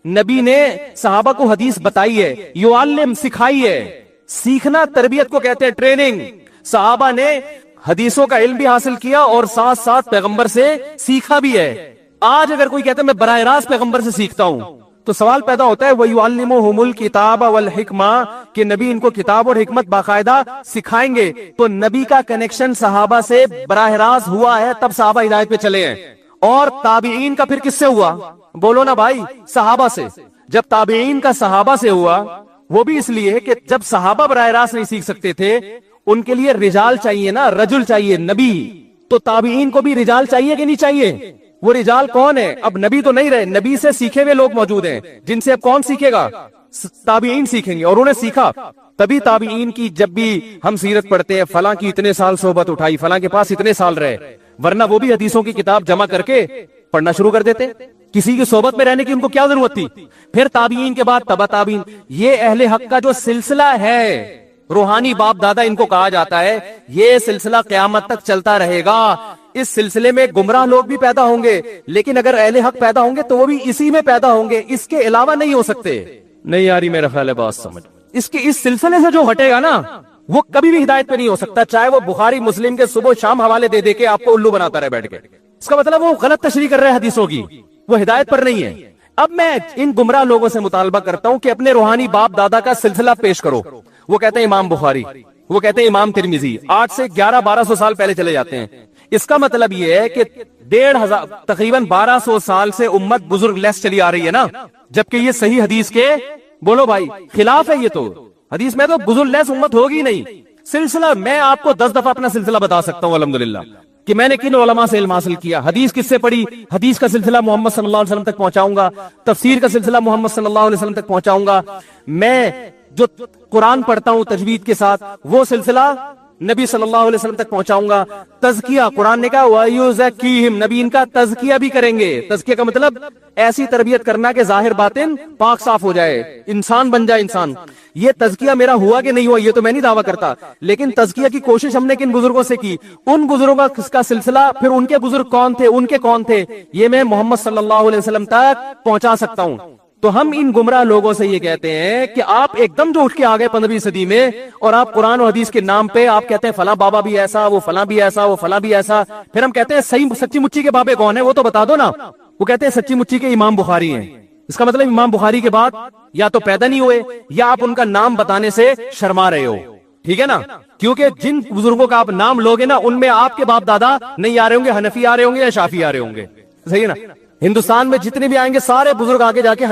نبی نے صحابہ کو حدیث بتائی ہے, یعلم سکھائی ہے. سیکھنا تربیت کو کہتے ہیں, ٹریننگ. صحابہ نے حدیثوں کا علم بھی حاصل کیا اور ساتھ ساتھ پیغمبر سے سیکھا بھی ہے. آج اگر کوئی کہتا ہے میں براہ راست پیغمبر سے سیکھتا ہوں, تو سوال پیدا ہوتا ہے وَيُعَلِّمُهُمُ الْكِتَابَ وَالْحِكْمَةَ, کہ نبی ان کو کتاب اور حکمت باقاعدہ سکھائیں گے. تو نبی کا کنیکشن صحابہ سے براہ راست ہوا ہے, تب صحابہ ہدایت پہ چلے ہیں. اور تابعین کا پھر کس سے ہوا؟ بولو نا بھائی, صحابہ سے. جب تابعین کا صحابہ سے ہوا, وہ بھی اس لیے کہ جب صحابہ براہ راست نہیں سیکھ سکتے تھے, ان کے لیے رجال چاہیے نا, رجل چاہیے, نبی. تو تابعین کو بھی رجال چاہیے کہ نہیں چاہیے؟ وہ رجال کون ہے؟ اب نبی تو نہیں رہے, نبی سے سیکھے ہوئے لوگ موجود ہیں, جن سے اب کون سیکھے گا؟ تابعین سیکھیں گے. اور انہوں نے سیکھا, تبھی تابعین کی جب بھی ہم سیرت پڑھتے ہیں, فلاں کی اتنے سال صحبت اٹھائی, فلاں کے پاس اتنے سال رہے, ورنہ وہ بھی حدیثوں کی کتاب جمع کر کے پڑھنا شروع کر دیتے. کسی کی صحبت میں رہنے کی ان کو کیا ضرورت تھی؟ پھر تابعین کے بعد تبع تابعین. یہ اہل حق کا جو سلسلہ ہے, روحانی باپ دادا ان کو کہا جاتا ہے, یہ سلسلہ قیامت تک چلتا رہے گا. اس سلسلے میں گمراہ لوگ بھی پیدا ہوں گے، لیکن اگر اہل حق پیدا ہوں گے تو وہ بھی اسی میں پیدا ہوں گے، اس کے علاوہ نہیں ہو سکتے۔ نہیں آ رہی میرا خیال ہے بات سمجھ؟ اس سلسلے سے جو ہٹے گا نا وہ کبھی بھی ہدایت پہ نہیں ہو سکتا، چاہے وہ بخاری مسلم کے صبح شام حوالے دے دے کے آپ کو الو بناتا رہے بیٹھ کے۔ اس کا مطلب وہ غلط تشریح کر رہے ہیں حدیثوں کی، وہ ہدایت پر نہیں ہے۔ اب میں ان گمراہ لوگوں سے مطالبہ کرتا ہوں کہ اپنے روحانی باپ دادا کا سلسلہ پیش کرو۔ وہ کہتے ہیں امام بخاری، وہ کہتے ہیں امام ترمذی، 8 سے 1100-1200 سال پہلے چلے جاتے ہیں۔ اس کا مطلب یہ ہے کہ 1500 تقریباً 1200 سال سے امت بزرگ لیس چلی آ رہی ہے نا، جبکہ یہ صحیح حدیث کے بولو بھائی خلاف ہے۔ یہ تو حدیث میں تو بزرگ لیس امت ہوگی نہیں۔ سلسلہ میں آپ کو 10 دفعہ اپنا سلسلہ بتا سکتا ہوں الحمدللہ کہ میں نے کن علماء سے علم حاصل کیا، حدیث کس سے پڑھی، حدیث کا سلسلہ محمد صلی اللہ علیہ وسلم تک پہنچاؤں گا، تفسیر کا سلسلہ محمد صلی اللہ علیہ وسلم تک پہنچاؤں گا، میں جو قرآن پڑھتا ہوں تجوید کے ساتھ وہ سلسلہ نبی صلی اللہ علیہ وسلم تک پہنچاؤں گا۔ تزکیہ قرآن نے کہا وَيُزَكِّيهِمْ، نبی ان کا تزکیہ بھی کریں گے۔ تزکیہ کا مطلب ایسی تربیت کرنا کہ ظاہر باطن پاک صاف ہو جائے، انسان بن جائے انسان۔ یہ تزکیہ میرا ہوا کہ نہیں ہوا یہ تو میں نہیں دعویٰ کرتا، لیکن تزکیہ کی کوشش ہم نے کن بزرگوں سے کی، ان بزرگوں کا سلسلہ، پھر ان کے بزرگ کون تھے، ان کے کون تھے، یہ میں محمد صلی اللہ علیہ وسلم تک پہنچا سکتا ہوں۔ تو ہم ان گمراہ لوگوں سے یہ کہتے ہیں کہ آپ ایک دم جو اٹھ کے آگئے 15ویں صدی میں اور آپ قرآن و حدیث کے نام پہ آپ کہتے ہیں فلاں بابا بھی ایسا، وہ فلاں بھی ایسا، وہ فلاں بھی ایسا، پھر ہم کہتے ہیں صحیح سچی مچی کے بابے کون ہیں وہ تو بتا دو نا۔ وہ کہتے ہیں سچی مچی کے امام بخاری ہیں۔ اس کا مطلب امام بخاری کے بعد یا تو پیدا نہیں ہوئے یا آپ ان کا نام بتانے سے شرما رہے ہو، ٹھیک ہے نا؟ کیونکہ جن بزرگوں کا آپ نام لوگے نا ان میں آپ کے باپ دادا نہیں آ رہے ہوں گے، حنفی آ رہے ہوں گے یا شافی آ رہے ہوں گے، صحیح ہے نا؟ ہندوستان میں جتنے بھی آئیں گے سارے بزرگ آگے جا کے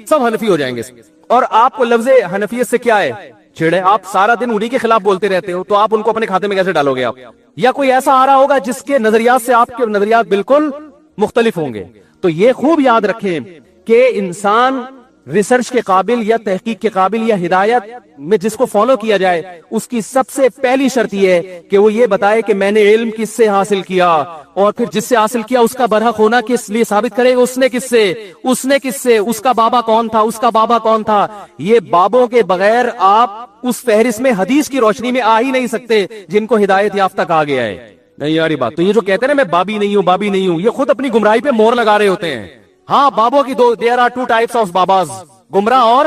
سب حنفی ہو جائیں گے، اور آپ کو لفظ حنفیت سے کیا ہے چھیڑے؟ آپ سارا دن انہی کے خلاف بولتے رہتے ہو، تو آپ ان کو اپنے کھاتے میں کیسے ڈالو گے آپ؟ یا کوئی ایسا آ رہا ہوگا جس کے نظریات سے آپ کے نظریات بالکل مختلف ہوں گے۔ تو یہ خوب یاد رکھیں کہ انسان ریسرچ کے قابل یا تحقیق کے قابل یا ہدایت میں جس کو فالو کیا جائے اس کی سب سے پہلی شرط یہ ہے کہ وہ یہ بتائے کہ میں نے علم کس سے حاصل کیا، اور پھر جس سے حاصل کیا اس کا برحق ہونا کس لیے ثابت کرے، اس نے کس سے، اس کا بابا کون تھا، اس کا بابا کون تھا۔ یہ بابوں کے بغیر آپ اس فہرست میں حدیث کی روشنی میں آ ہی نہیں سکتے جن کو ہدایت یافتہ کہا گیا ہے۔ نہیں یاری بات تو یہ جو کہتے ہیں نا میں بابی نہیں ہوں، یہ خود اپنی گمراہی پہ مور لگا رہے ہوتے ہیں۔ ہاں بابوں کی there are 2 types of باباز، گمراہ اور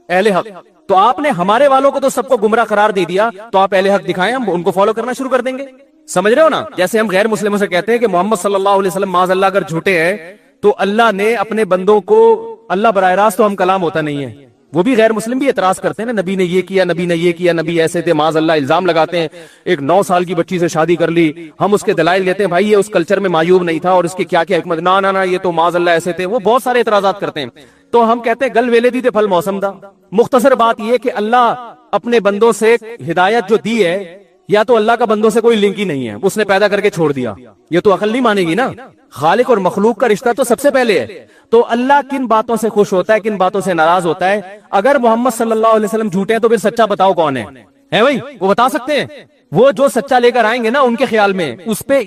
اہل حق۔ تو آپ نے ہمارے والوں کو تو سب کو گمراہ قرار دے دیا، تو آپ اہل حق دکھائیں، ہم ان کو فالو کرنا شروع کر دیں گے۔ سمجھ رہے ہو نا؟ جیسے ہم غیر مسلموں سے کہتے ہیں کہ محمد صلی اللہ علیہ وسلم معاذ اللہ اگر جھوٹے ہیں تو اللہ نے اپنے بندوں کو، اللہ براہ راست تو ہم کلام ہوتا نہیں ہے، وہ بھی غیر مسلم بھی اعتراض کرتے ہیں نا، نبی نے یہ کیا، نبی نے یہ کیا، نبی ایسے تھے، معاذ اللہ الزام لگاتے ہیں، ایک 9 سال کی بچی سے شادی کر لی، ہم اس کے دلائل دیتے ہیں بھائی یہ اس کلچر میں معیوب نہیں تھا اور اس کے کیا کیا حکمت، نہ یہ تو معاذ اللہ ایسے تھے، وہ بہت سارے اعتراضات کرتے ہیں۔ تو ہم کہتے ہیں گل ویلے دی تے پھل موسم دا۔ مختصر بات یہ کہ اللہ اپنے بندوں سے ہدایت جو دی ہے، یا تو اللہ کا بندوں سے کوئی لنک ہی نہیں ہے، اس نے پیدا کر کے چھوڑ دیا، یہ تو عقل نہیں مانے گی نا۔ خالق اور مخلوق کا رشتہ تو سب سے پہلے ہے۔ تو اللہ کن باتوں سے خوش ہوتا ہے، کن باتوں سے ناراض ہوتا ہے؟ اگر محمد صلی اللہ علیہ وسلم جھوٹے ہیں تو پھر سچا بتاؤ کون ہے بھائی؟ وہ بتا سکتے ہیں؟ وہ جو سچا لے کر آئیں گے نا ان کے خیال میں اس پہ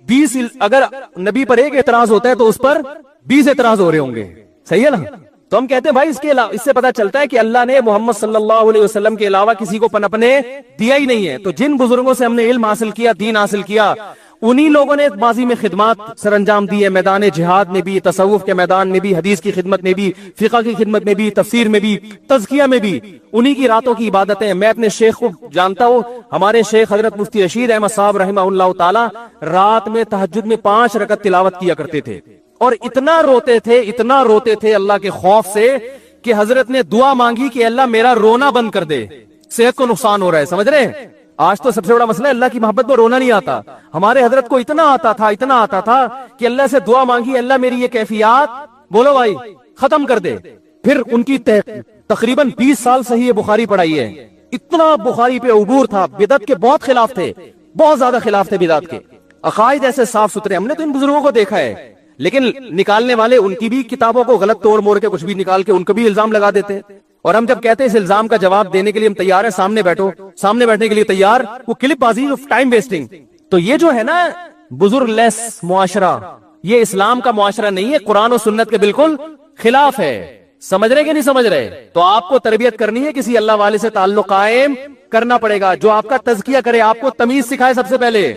20، اگر نبی پر 1 اعتراض ہوتا ہے تو اس پر 20 اعتراض ہو رہے ہوں گے، صحیح ہے نا؟ تو ہم کہتے ہیں بھائی اس سے پتا چلتا ہے کہ اللہ نے محمد صلی اللہ علیہ وسلم کے علاوہ کسی کو پنپنے دیا ہی نہیں ہے۔ تو جن بزرگوں سے ہم نے علم حاصل کیا، دین حاصل کیا، انہی لوگوں نے ماضی میں خدمات سر انجام دی ہے، میدان جہاد میں بھی، تصوف کے میدان میں بھی، حدیث کی خدمت میں بھی، فقہ کی خدمت میں بھی، تفسیر میں بھی، تزکیہ میں بھی، انہی کی راتوں کی عبادتیں۔ میں اپنے شیخ کو جانتا ہوں، ہمارے شیخ حضرت مفتی رشید احمد صاحب رحمہ اللہ تعالی رات میں تہجد میں 5 رکعت تلاوت کیا کرتے تھے، اور اتنا روتے تھے اللہ کے خوف سے کہ حضرت نے دعا مانگی کہ اللہ میرا رونا بند کر دے، صحت کو نقصان ہو رہا ہے۔ سمجھ رہے ہیں؟ آج تو سب سے بڑا مسئلہ ہے اللہ کی محبت میں رونا نہیں آتا، ہمارے حضرت کو اتنا آتا تھا کہ اللہ سے دعا مانگی اللہ میری یہ کیفیات بولو بھائی ختم کر دے۔ پھر ان کی تقریباً 20 سال صحیح بخاری پڑھائی ہے، اتنا بخاری پہ عبور تھا، بدعت کے بہت خلاف تھے، بہت زیادہ خلاف تھے بدعت کے، عقائد ایسے صاف ستھرے۔ ہم نے تو ان بزرگوں کو دیکھا ہے، لیکن نکالنے والے ان کی بھی کتابوں کو غلط توڑ موڑ کے کچھ بھی نکال کے ان کو بھی الزام لگا دیتے، اور ہم جب کہتے ہیں اس الزام کا جواب دینے کے لیے ہم تیار ہیں، سامنے بیٹھو، سامنے بیٹھنے کے لیے تیار، وہ کلپ بازی، ٹائم ویسٹنگ۔ تو یہ جو ہے نا بزرگ لیس معاشرہ، یہ اسلام کا معاشرہ نہیں ہے، قرآن و سنت کے بالکل خلاف ہے۔ سمجھ رہے کہ نہیں سمجھ رہے؟ تو آپ کو تربیت کرنی ہے، کسی اللہ والے سے تعلق قائم کرنا پڑے گا، جو آپ کا تزکیہ کرے، آپ کو تمیز سکھائے، سب سے پہلے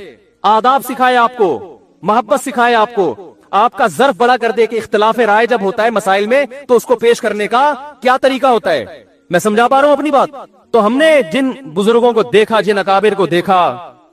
آداب سکھائے، آپ کو محبت سکھائے آپ کو، آپ کا ظرف بڑا کر دے کہ اختلاف رائے جب ہوتا ہے مسائل میں تو اس کو پیش کرنے کا کیا طریقہ ہوتا ہے۔ میں سمجھا پا رہا ہوں اپنی بات؟ تو ہم نے جن بزرگوں کو دیکھا، جن اکابر کو دیکھا،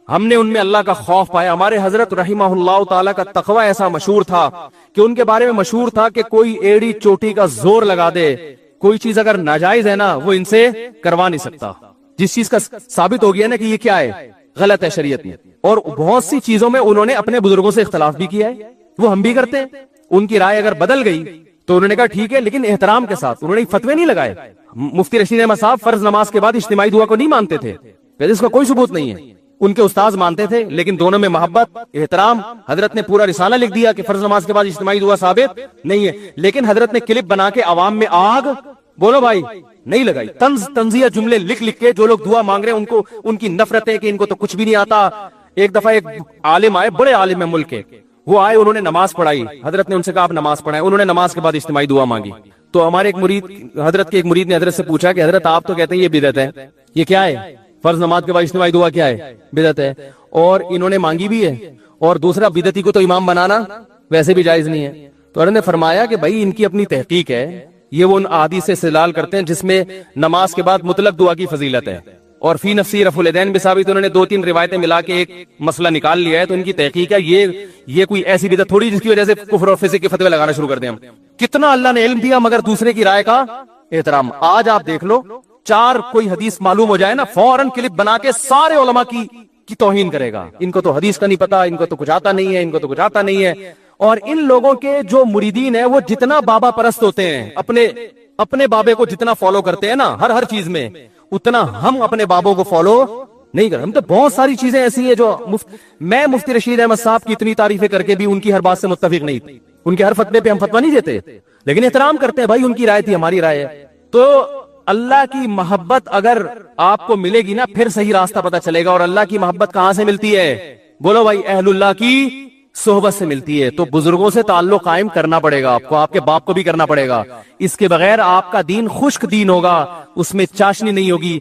ہم نے ان میں اللہ کا خوف پایا۔ ہمارے حضرت رحمہ اللہ تعالیٰ کا تقوی ایسا مشہور تھا کہ ان کے بارے میں مشہور تھا کہ کوئی ایڑی چوٹی کا زور لگا دے، کوئی چیز اگر ناجائز ہے نا وہ ان سے کروا نہیں سکتا۔ جس چیز کا ثابت ہو گیا نا کہ یہ کیا ہے، غلط ہے شریعت میں، اور بہت سی چیزوں میں انہوں نے اپنے بزرگوں سے اختلاف بھی کیا ہے، وہ ہم بھی کرتے ہیں۔ ان کی رائے اگر بدل گئی تو انہوں نے کہا ٹھیک ہے، لیکن احترام کے ساتھ۔ انہوں نے فتوے نہیں لگائے۔ مفتی رشید احمد صاحب فرض نماز کے بعد اجتماعی دعا کو نہیں مانتے تھے، اس کا کوئی ثبوت نہیں ہے۔ ان کے استاذ مانتے تھے، لیکن دونوں میں محبت، احترام۔ حضرت نے پورا رسالہ لکھ دیا کہ فرض نماز کے بعد اجتماعی دعا ثابت نہیں ہے، لیکن حضرت نے کلپ بنا کے عوام میں آگ، بولو بھائی، نہیں لگائی۔ تنزیہ جملے لکھ لکھ کے جو لوگ دعا مانگ رہے ہیں ان کو، ان کی نفرت ہے کہ ان کو تو کچھ بھی نہیں آتا۔ ایک دفعہ ایک عالم آئے، بڑے عالم ہے ملک کے، وہ آئے، انہوں نے نماز پڑھائی۔ حضرت نے ان سے کہا آپ نماز پڑھائیں۔ انہوں نے نماز کے بعد اجتماعی دعا مانگی۔ تو ہمارے ایک مرید، حضرت کے ایک مرید نے حضرت سے پوچھا کہ حضرت آپ تو کہتے ہیں یہ بدعت ہے، یہ کیا ہے؟ فرض نماز کے بعد اجتماعی دعا کیا ہے؟ بدعت ہے، اور انہوں نے مانگی بھی ہے، اور دوسرا بدعتی کو تو امام بنانا ویسے بھی جائز نہیں ہے۔ تو حضرت نے فرمایا کہ بھائی ان کی اپنی تحقیق ہے، یہ وہ ان احادیث سے استدلال کرتے ہیں جس میں نماز کے بعد مطلق دعا کی فضیلت ہے، اور فی نفسی رفع الیدین بھی ثابت۔ انہوں نے 2-3 روایتیں ملا کے ایک مسئلہ نکال لیا ہے، تو ان کی تحقیق ہے یہ کوئی ایسی بدعت تھوڑی جس کی وجہ سے کفر اور فسق کے فتوے لگانا شروع کر دیں ہم۔ کتنا اللہ نے علم دیا، مگر دوسرے کی رائے کا احترام۔ آج آپ دیکھ لو، 4 کوئی حدیث معلوم ہو جائے نا، فوراً کلپ بنا کے سارے علماء کی توہین کرے گا۔ ان کو تو حدیث کا نہیں پتا، ان کو تو کچھ آتا نہیں ہے، ان کو تو کچھ آتا نہیں ہے۔ اور ان لوگوں کے جو مریدین ہیں وہ جتنا بابا پرست ہوتے ہیں، اپنے بابے کو جتنا فالو کرتے ہیں نا ہر چیز میں، اتنا ہم اپنے بابوں کو فالو نہیں کرتے۔ ہم تو بہت ساری چیزیں ایسی ہیں جو میں مفتی رشید احمد صاحب کی اتنی تعریفیں کر کے بھی ان کی ہر بات سے متفق نہیں تھی۔ ان کے ہر فتوے پہ ہم فتویٰ نہیں دیتے، لیکن احترام کرتے ہیں، بھائی ان کی رائے تھی، ہماری رائے ہے۔ تو اللہ کی محبت اگر آپ کو ملے گی نا، پھر صحیح راستہ پتہ چلے گا۔ اور اللہ کی محبت کہاں سے ملتی ہے؟ بولو بھائی، اہل اللہ کی صحبت سے ملتی ہے۔ تو بزرگوں سے تعلق قائم کرنا پڑے گا آپ کو، آپ کے باپ کو بھی کرنا پڑے گا۔ اس کے بغیر آپ کا دین خشک دین ہوگا، اس میں چاشنی نہیں ہوگی۔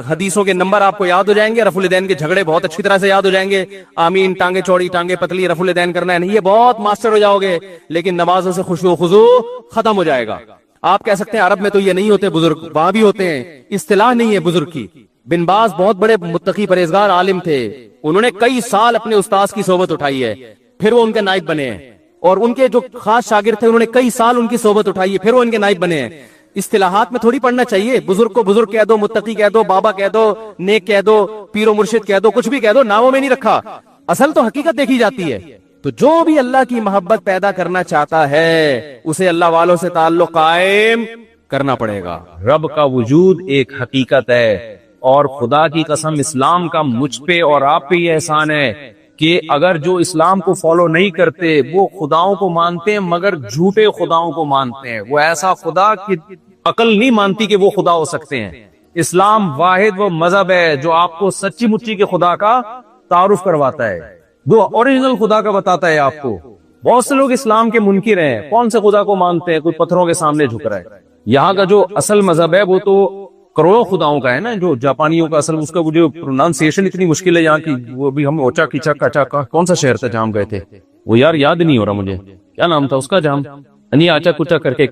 حدیثوں کے نمبر آپ کو یاد ہو جائیں گے، رفع الیدین کے جھگڑے بہت اچھی طرح سے یاد ہو جائیں گے، آمین، ٹانگیں چوڑی ٹانگیں پتلی، رفع الیدین کرنا ہے نہیں، یہ بہت ماسٹر ہو جاؤ گے۔ لیکن نمازوں سے خشوع و خضوع ختم ہو جائے گا۔ آپ کہہ سکتے ہیں عرب میں تو یہ نہیں ہوتے بزرگ، وہاں بھی ہوتے ہیں، اصطلاح نہیں ہے بزرگ کی۔ بن باز بہت بڑے متقی پرہیزگار عالم تھے، انہوں نے کئی سال اپنے استاذ کی صحبت اٹھائی ہے، پھر وہ ان کے نائب بنے ہیں۔ اور ان کے جو خاص شاگرد تھے انہوں نے کئی سال ان کی صحبت اٹھائی ہے، پھر وہ ان کے نائب بنے ہیں۔ اصطلاحات میں تھوڑی پڑھنا چاہیے، بزرگ کو بزرگ کہہ دو، متقی کہہ دو، بابا کہہ دو، نیک کہہ دو، پیر و مرشد کہہ دو، کچھ بھی کہہ دو، ناموں میں نہیں رکھا، اصل تو حقیقت دیکھی جاتی ہے۔ تو جو بھی اللہ کی محبت پیدا کرنا چاہتا ہے اسے اللہ والوں سے تعلق قائم کرنا پڑے گا۔ رب کا وجود ایک حقیقت ہے، اور خدا کی قسم اسلام کا مجھ پہ اور آپ پہ یہ احسان ہے کہ اگر جو اسلام کو فالو نہیں کرتے وہ خداؤں کو مانتے ہیں، مگر جھوٹے خداؤں کو مانتے ہیں۔ وہ ایسا خدا کہ عقل نہیں مانتی کہ وہ خدا ہو سکتے ہیں۔ اسلام واحد وہ مذہب ہے جو آپ کو سچی مچی کے خدا کا تعارف کرواتا ہے، وہ اوریجنل خدا کا بتاتا ہے آپ کو۔ بہت سے لوگ اسلام کے منکر ہیں، کون سے خدا کو مانتے ہیں؟ کوئی پتھروں کے سامنے جھک رہا ہے۔ یہاں کا جو اصل مذہب ہے وہ تو کروڑوں خداؤں کا ہے نا، جو جاپانیوں کا اصل، اس کا جو پروننسیشن اتنی مشکل ہے یہاں کی، وہ بھی ہم اوچا کیچا کچا کا کون سا شہر تھا جہاں ہم گئے تھے، وہ یار یاد نہیں ہو رہا مجھے، کیا نام تھا اس کا، جہاں نہیں آچا کچا کر کے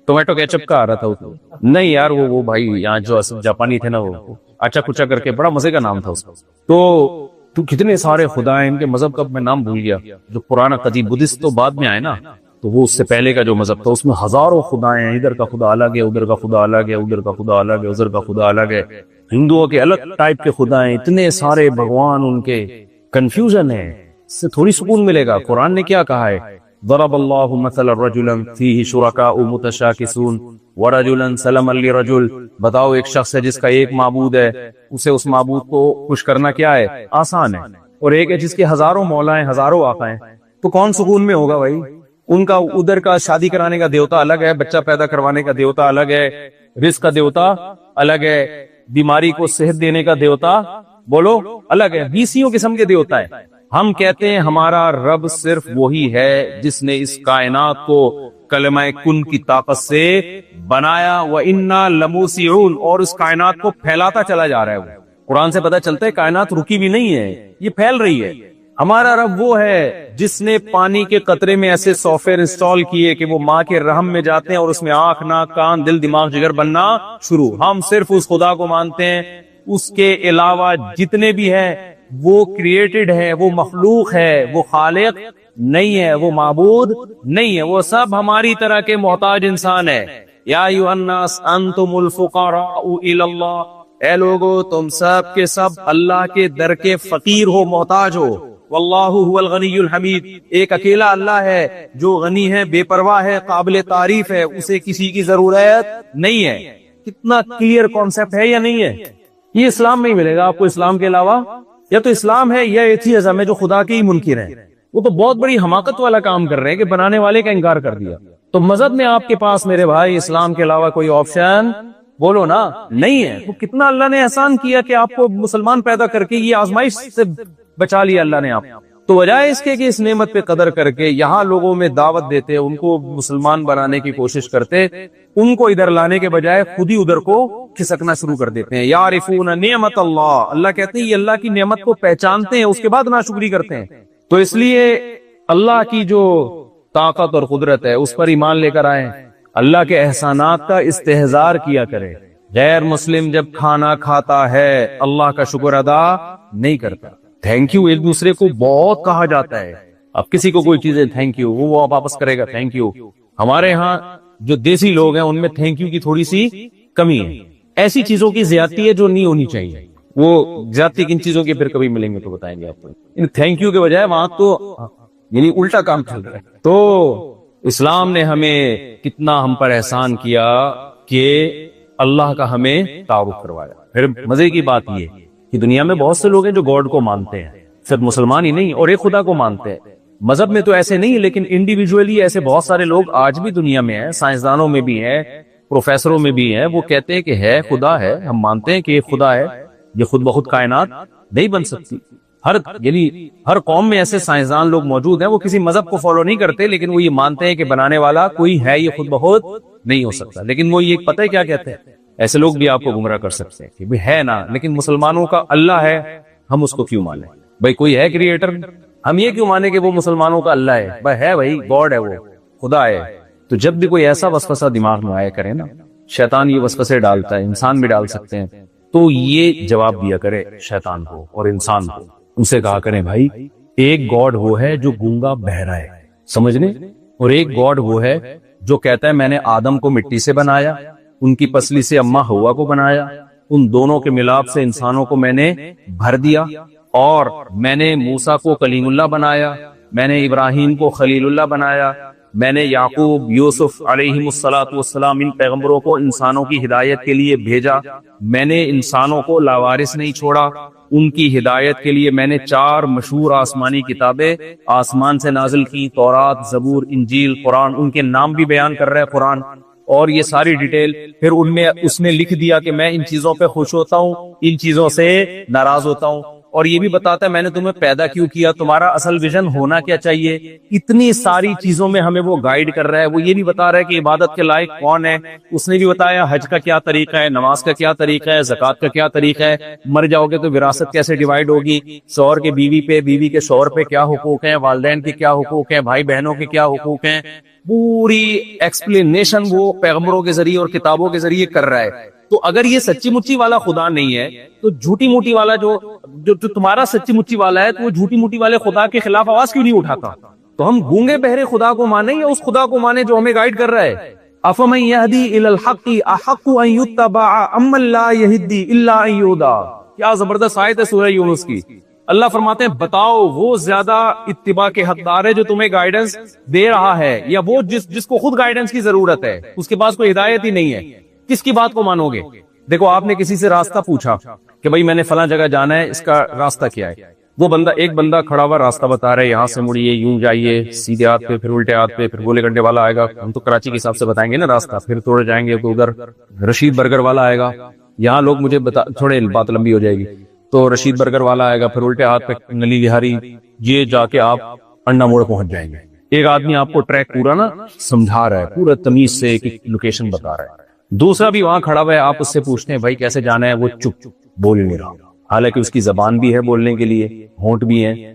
ٹومیٹو کیچپ کا آ رہا تھا، نہیں یار وہ بھائی یہاں جو اصل جاپانی تھے نا، وہ آچا کچا کر کے بڑا مزے کا نام تھا اس کا۔ تو کتنے سارے خدا ہیں ان کے مذہب کا میں نام بھول گیا، جو پرانا قدیم بدھسٹ تو بعد میں آئے نا، تو وہ اس سے پہلے کا جو مذہب تھا اس میں ہزاروں خدا ہیں، ادھر کا خدا الگ ہے، ادھر کا خدا الگ ہے، ادھر کا خدا الگ ہے، ادھر کا خدا الگ ہے۔ ہندوؤں کے الگ ٹائپ کے خدا ہیں، اتنے سارے بھگوان ان کے، کنفیوژن ہے، اس سے تھوڑی سکون ملے گا۔ قرآن نے کیا کہا ہے؟ ضرب اللہ مثلا رجلا فیہ شرکاء متشاکسون ورجلا سلما لرجل۔ بتاؤ ایک شخص ہے جس کا ایک معبود ہے، اسے اس معبود کو خوش کرنا کیا ہے؟ آسان ہے، اور ایک ہے جس کے ہزاروں مولا ہیں، ہزاروں آقا ہیں، تو کون سکون میں ہوگا بھائی؟ ان کا ادھر کا شادی کرانے کا دیوتا الگ ہے، بچہ پیدا کروانے کا دیوتا الگ ہے، رزق کا دیوتا الگ ہے، بیماری کو صحت دینے کا دیوتا بولو الگ ہے، 20 قسم کے دیوتا ہے۔ ہم کہتے ہیں ہمارا رب صرف وہی ہے جس نے اس کائنات کو کلمہ کن کی طاقت سے بنایا، وَإِنَّا لَمُوسِعُونَ، اور اس کائنات کو پھیلاتا چلا جا رہا ہے۔ وہ قرآن سے پتہ چلتا ہے کائنات رکی بھی نہیں ہے، یہ پھیل رہی ہے۔ ہمارا رب وہ ہے جس نے پانی کے قطرے میں ایسے سافٹ ویئر انسٹال کیے کہ وہ ماں کے رحم میں جاتے ہیں اور اس میں آنکھ ناک کان دل دماغ جگر بننا شروع. ہم صرف اس خدا کو مانتے ہیں. اس کے علاوہ جتنے بھی ہیں وہ کریٹڈ ہے, وہ مخلوق ہے, وہ خالق نہیں ہے, وہ معبود نہیں ہے, وہ سب ہماری طرح کے محتاج انسان ہے. یا ایھا الناس انتم الفقراء الی اللہ, اے لوگو تم سب کے سب اللہ کے در کے فقیر ہو, محتاج ہو. واللہ هو الغنی الحمید, ایک اکیلا اللہ ہے جو غنی ہے, بے پرواہ ہے, قابل تعریف ہے, اسے کسی کی ضرورت نہیں ہے. کتنا کلیئر کانسیپٹ ہے یا نہیں ہے؟ یہ اسلام میں ہی ملے گا آپ کو. اسلام کے علاوہ یا تو اسلام ہے یا ایتھیزم ہے جو خدا کے ہی منکر ہیں. وہ تو بہت بڑی حماقت والا کام کر رہے ہیں کہ بنانے والے کا انکار کر دیا. تو مذہب میں آپ کے پاس میرے بھائی اسلام کے علاوہ کوئی آپشن بولو نا نہیں ہے. تو کتنا اللہ نے احسان کیا کہ آپ کو مسلمان پیدا کر کے یہ آزمائش سے بچا لیا اللہ نے آپ. تو وجہ اس کے کہ اس نعمت پہ قدر کر کے یہاں لوگوں میں دعوت دیتے, ان کو مسلمان بنانے کی کوشش کرتے, ان کو ادھر لانے کے بجائے خود ہی ادھر کو کھسکنا شروع کر دیتے ہیں. یعرفون نعمت اللہ, اللہ کہتے ہیں یہ اللہ کی نعمت کو پہچانتے ہیں, اس کے بعد ناشکری کرتے ہیں. تو اس لیے اللہ کی جو طاقت اور قدرت ہے اس پر ایمان لے کر آئیں, اللہ کے احسانات کا استحضار کیا کرے. غیر مسلم جب کھانا کھاتا ہے اللہ کا شکر ادا نہیں کرتا. تھینک یو ایک دوسرے کو بہت کہا جاتا ہے. اب کسی کو کوئی چیز ہے تھینک یو, وہ واپس کرے گا تھینک یو. ہمارے ہاں جو دیسی لوگ ہیں ان میں تھینک یو کی تھوڑی سی کمی ہے. ایسی چیزوں کی زیادتی ہے جو نہیں ہونی چاہیے. وہ زیادتی کن چیزوں کی پھر کبھی ملیں گے تو بتائیں گے آپ کو. تھینک یو کے بجائے وہاں تو یعنی الٹا کام چل رہا ہے. تو اسلام نے ہمیں کتنا ہم پر احسان کیا کہ اللہ کا ہمیں تعارف کروایا. پھر مزے کی بات یہ کہ دنیا میں بہت سے لوگ ہیں جو گاڈ کو مانتے ہیں, صرف مسلمان ہی نہیں, اور ایک خدا کو مانتے ہیں. مذہب میں تو ایسے نہیں, لیکن انڈیویجولی ایسے بہت سارے لوگ آج بھی دنیا میں ہیں, سائنسدانوں میں بھی ہیں, پروفیسروں میں بھی ہیں. وہ کہتے ہیں کہ ہے خدا ہے, ہم مانتے ہیں کہ یہ خدا ہے, یہ خود بخود کائنات نہیں بن سکتی. ہر قوم میں ایسے سائنسدان لوگ موجود ہیں, وہ کسی مذہب کو فالو نہیں کرتے, لیکن وہ یہ مانتے ہیں کہ بنانے والا کوئی ہے, یہ خود بخود نہیں ہو سکتا. لیکن وہ یہ پتہ ہے کیا کہتے ہیں, ایسے لوگ بھی آپ کو گمراہ کر سکتے ہیں کہ ہے نا, لیکن مسلمانوں کا اللہ ہے, ہم اس کو کیوں مانیں؟ بھائی کوئی ہے کریٹر, ہم یہ کیوں مانیں کہ وہ مسلمانوں کا اللہ ہے؟ بھائی ہے, وہی گاڈ ہے, وہ خدا ہے. تو جب بھی کوئی ایسا وسوسہ دماغ میں آیا کرے نا, شیطان یہ وسوسے ڈالتا ہے, انسان بھی ڈال سکتے ہیں, تو یہ جواب دیا کرے شیطان کو اور انسان کو. ان سے کہا کریں بھائی ایک گاڈ وہ ہے جو گونگا بہرا ہے, سمجھنے, اور ایک گاڈ وہ ہے جو کہتا ہے میں نے آدم کو مٹی سے بنایا, ان کی پسلی سے اماں ہوا کو بنایا, ان دونوں کے ملاپ سے انسانوں کو میں نے بھر دیا, اور میں نے موسیٰ کو کلیم اللہ بنایا, میں نے ابراہیم کو خلیل اللہ بنایا, میں نے یعقوب, یوسف علیہم الصلاۃ والسلام ان پیغمبروں کو انسانوں کی ہدایت کے لیے بھیجا, میں نے انسانوں کو لاوارث نہیں چھوڑا, ان کی ہدایت کے لیے میں نے 4 مشہور آسمانی کتابیں آسمان سے نازل کی, تورات, زبور, انجیل, قرآن. ان کے نام بھی بیان کر رہا ہے قرآن, اور یہ ساری ڈیٹیل. پھر اس میں لکھ دیا کہ میں ان چیزوں پہ خوش ہوتا ہوں, ان چیزوں سے ناراض ہوتا ہوں, اور یہ بھی بتاتا ہے میں نے تمہیں پیدا کیوں کیا, تمہارا اصل ویژن ہونا کیا چاہیے. اتنی ساری چیزوں میں ہمیں وہ گائیڈ کر رہا ہے. وہ یہ نہیں بتا رہا ہے کہ عبادت کے لائق کون ہے, اس نے بھی بتایا حج کا کیا طریقہ ہے, نماز کا کیا طریقہ ہے, زکوٰۃ کا کیا طریقہ ہے, مر جاؤ گے تو وراثت کیسے ڈیوائیڈ ہوگی, شوہر کے بیوی پہ, بیوی کے شوہر پہ کیا حقوق ہیں, والدین کے کیا حقوق ہیں, بھائی بہنوں کے کیا حقوق ہیں. پوری ایکسپلینیشن وہ پیغمبروں کے ذریعے اور کتابوں کے ذریعے کر رہا ہے. تو اگر یہ سچی مچی والا خدا نہیں ہے تو جھوٹی موٹی والا جو تمہارا سچی مچی والا ہے, تو وہ جھوٹی موٹی والے خدا کے خلاف آواز کیوں نہیں اٹھاتا؟ تو ہم گونگے بہرے خدا کو مانیں یا اس خدا کو مانیں جو ہمیں گائیڈ کر رہا ہے؟ افمن یہدی الی الحق احق ان یتبع ام لا یہدی الا ان یہدی. کیا زبردست آیت ہے سورہ یونس کی. اللہ فرماتے ہیں بتاؤ وہ زیادہ اتباع کے حقدار ہے جو تمہیں گائیڈنس دے رہا ہے, یا وہ جس کو خود گائیڈنس کی ضرورت ہے, اس کے پاس کوئی ہدایت ہی نہیں ہے. کس کی بات کو مانو گے؟ دیکھو آپ نے کسی سے راستہ پوچھا کہ بھائی میں نے فلاں جگہ جانا ہے, اس کا راستہ کیا ہے؟ وہ ایک بندہ کھڑا ہوا راستہ بتا رہا ہے, یہاں سے مڑیے, یوں جائیے, سیدھے ہاتھ پہ, پھر الٹے ہاتھ پہ, پھر گولے گنڈے والا آئے گا, ہم تو کراچی کے حساب سے بتائیں گے نا راستہ, پھر توڑے جائیں گے تو ادھر رشید برگر والا آئے گا. یہاں لوگ مجھے تھوڑے بات لمبی ہو جائے گی, تو رشید برگر والا آئے گا, پھر الٹے ہاتھ پہ نلی وہاری, یہ جا کے آپ انڈا موڑ پہنچ جائیں گے. ایک آدمی آپ کو ٹریک پورا نا سمجھا رہا ہے, پورا تمیز سے ایک لوکیشن بتا رہا ہے. دوسرا بھی وہاں کھڑا ہوا ہے, آپ اس سے پوچھتے ہیں بھائی کیسے جانا ہے, وہ چپ بول نہیں رہا, حالانکہ اس کی زبان بھی ہے بولنے کے لیے, ہونٹ بھی ہیں,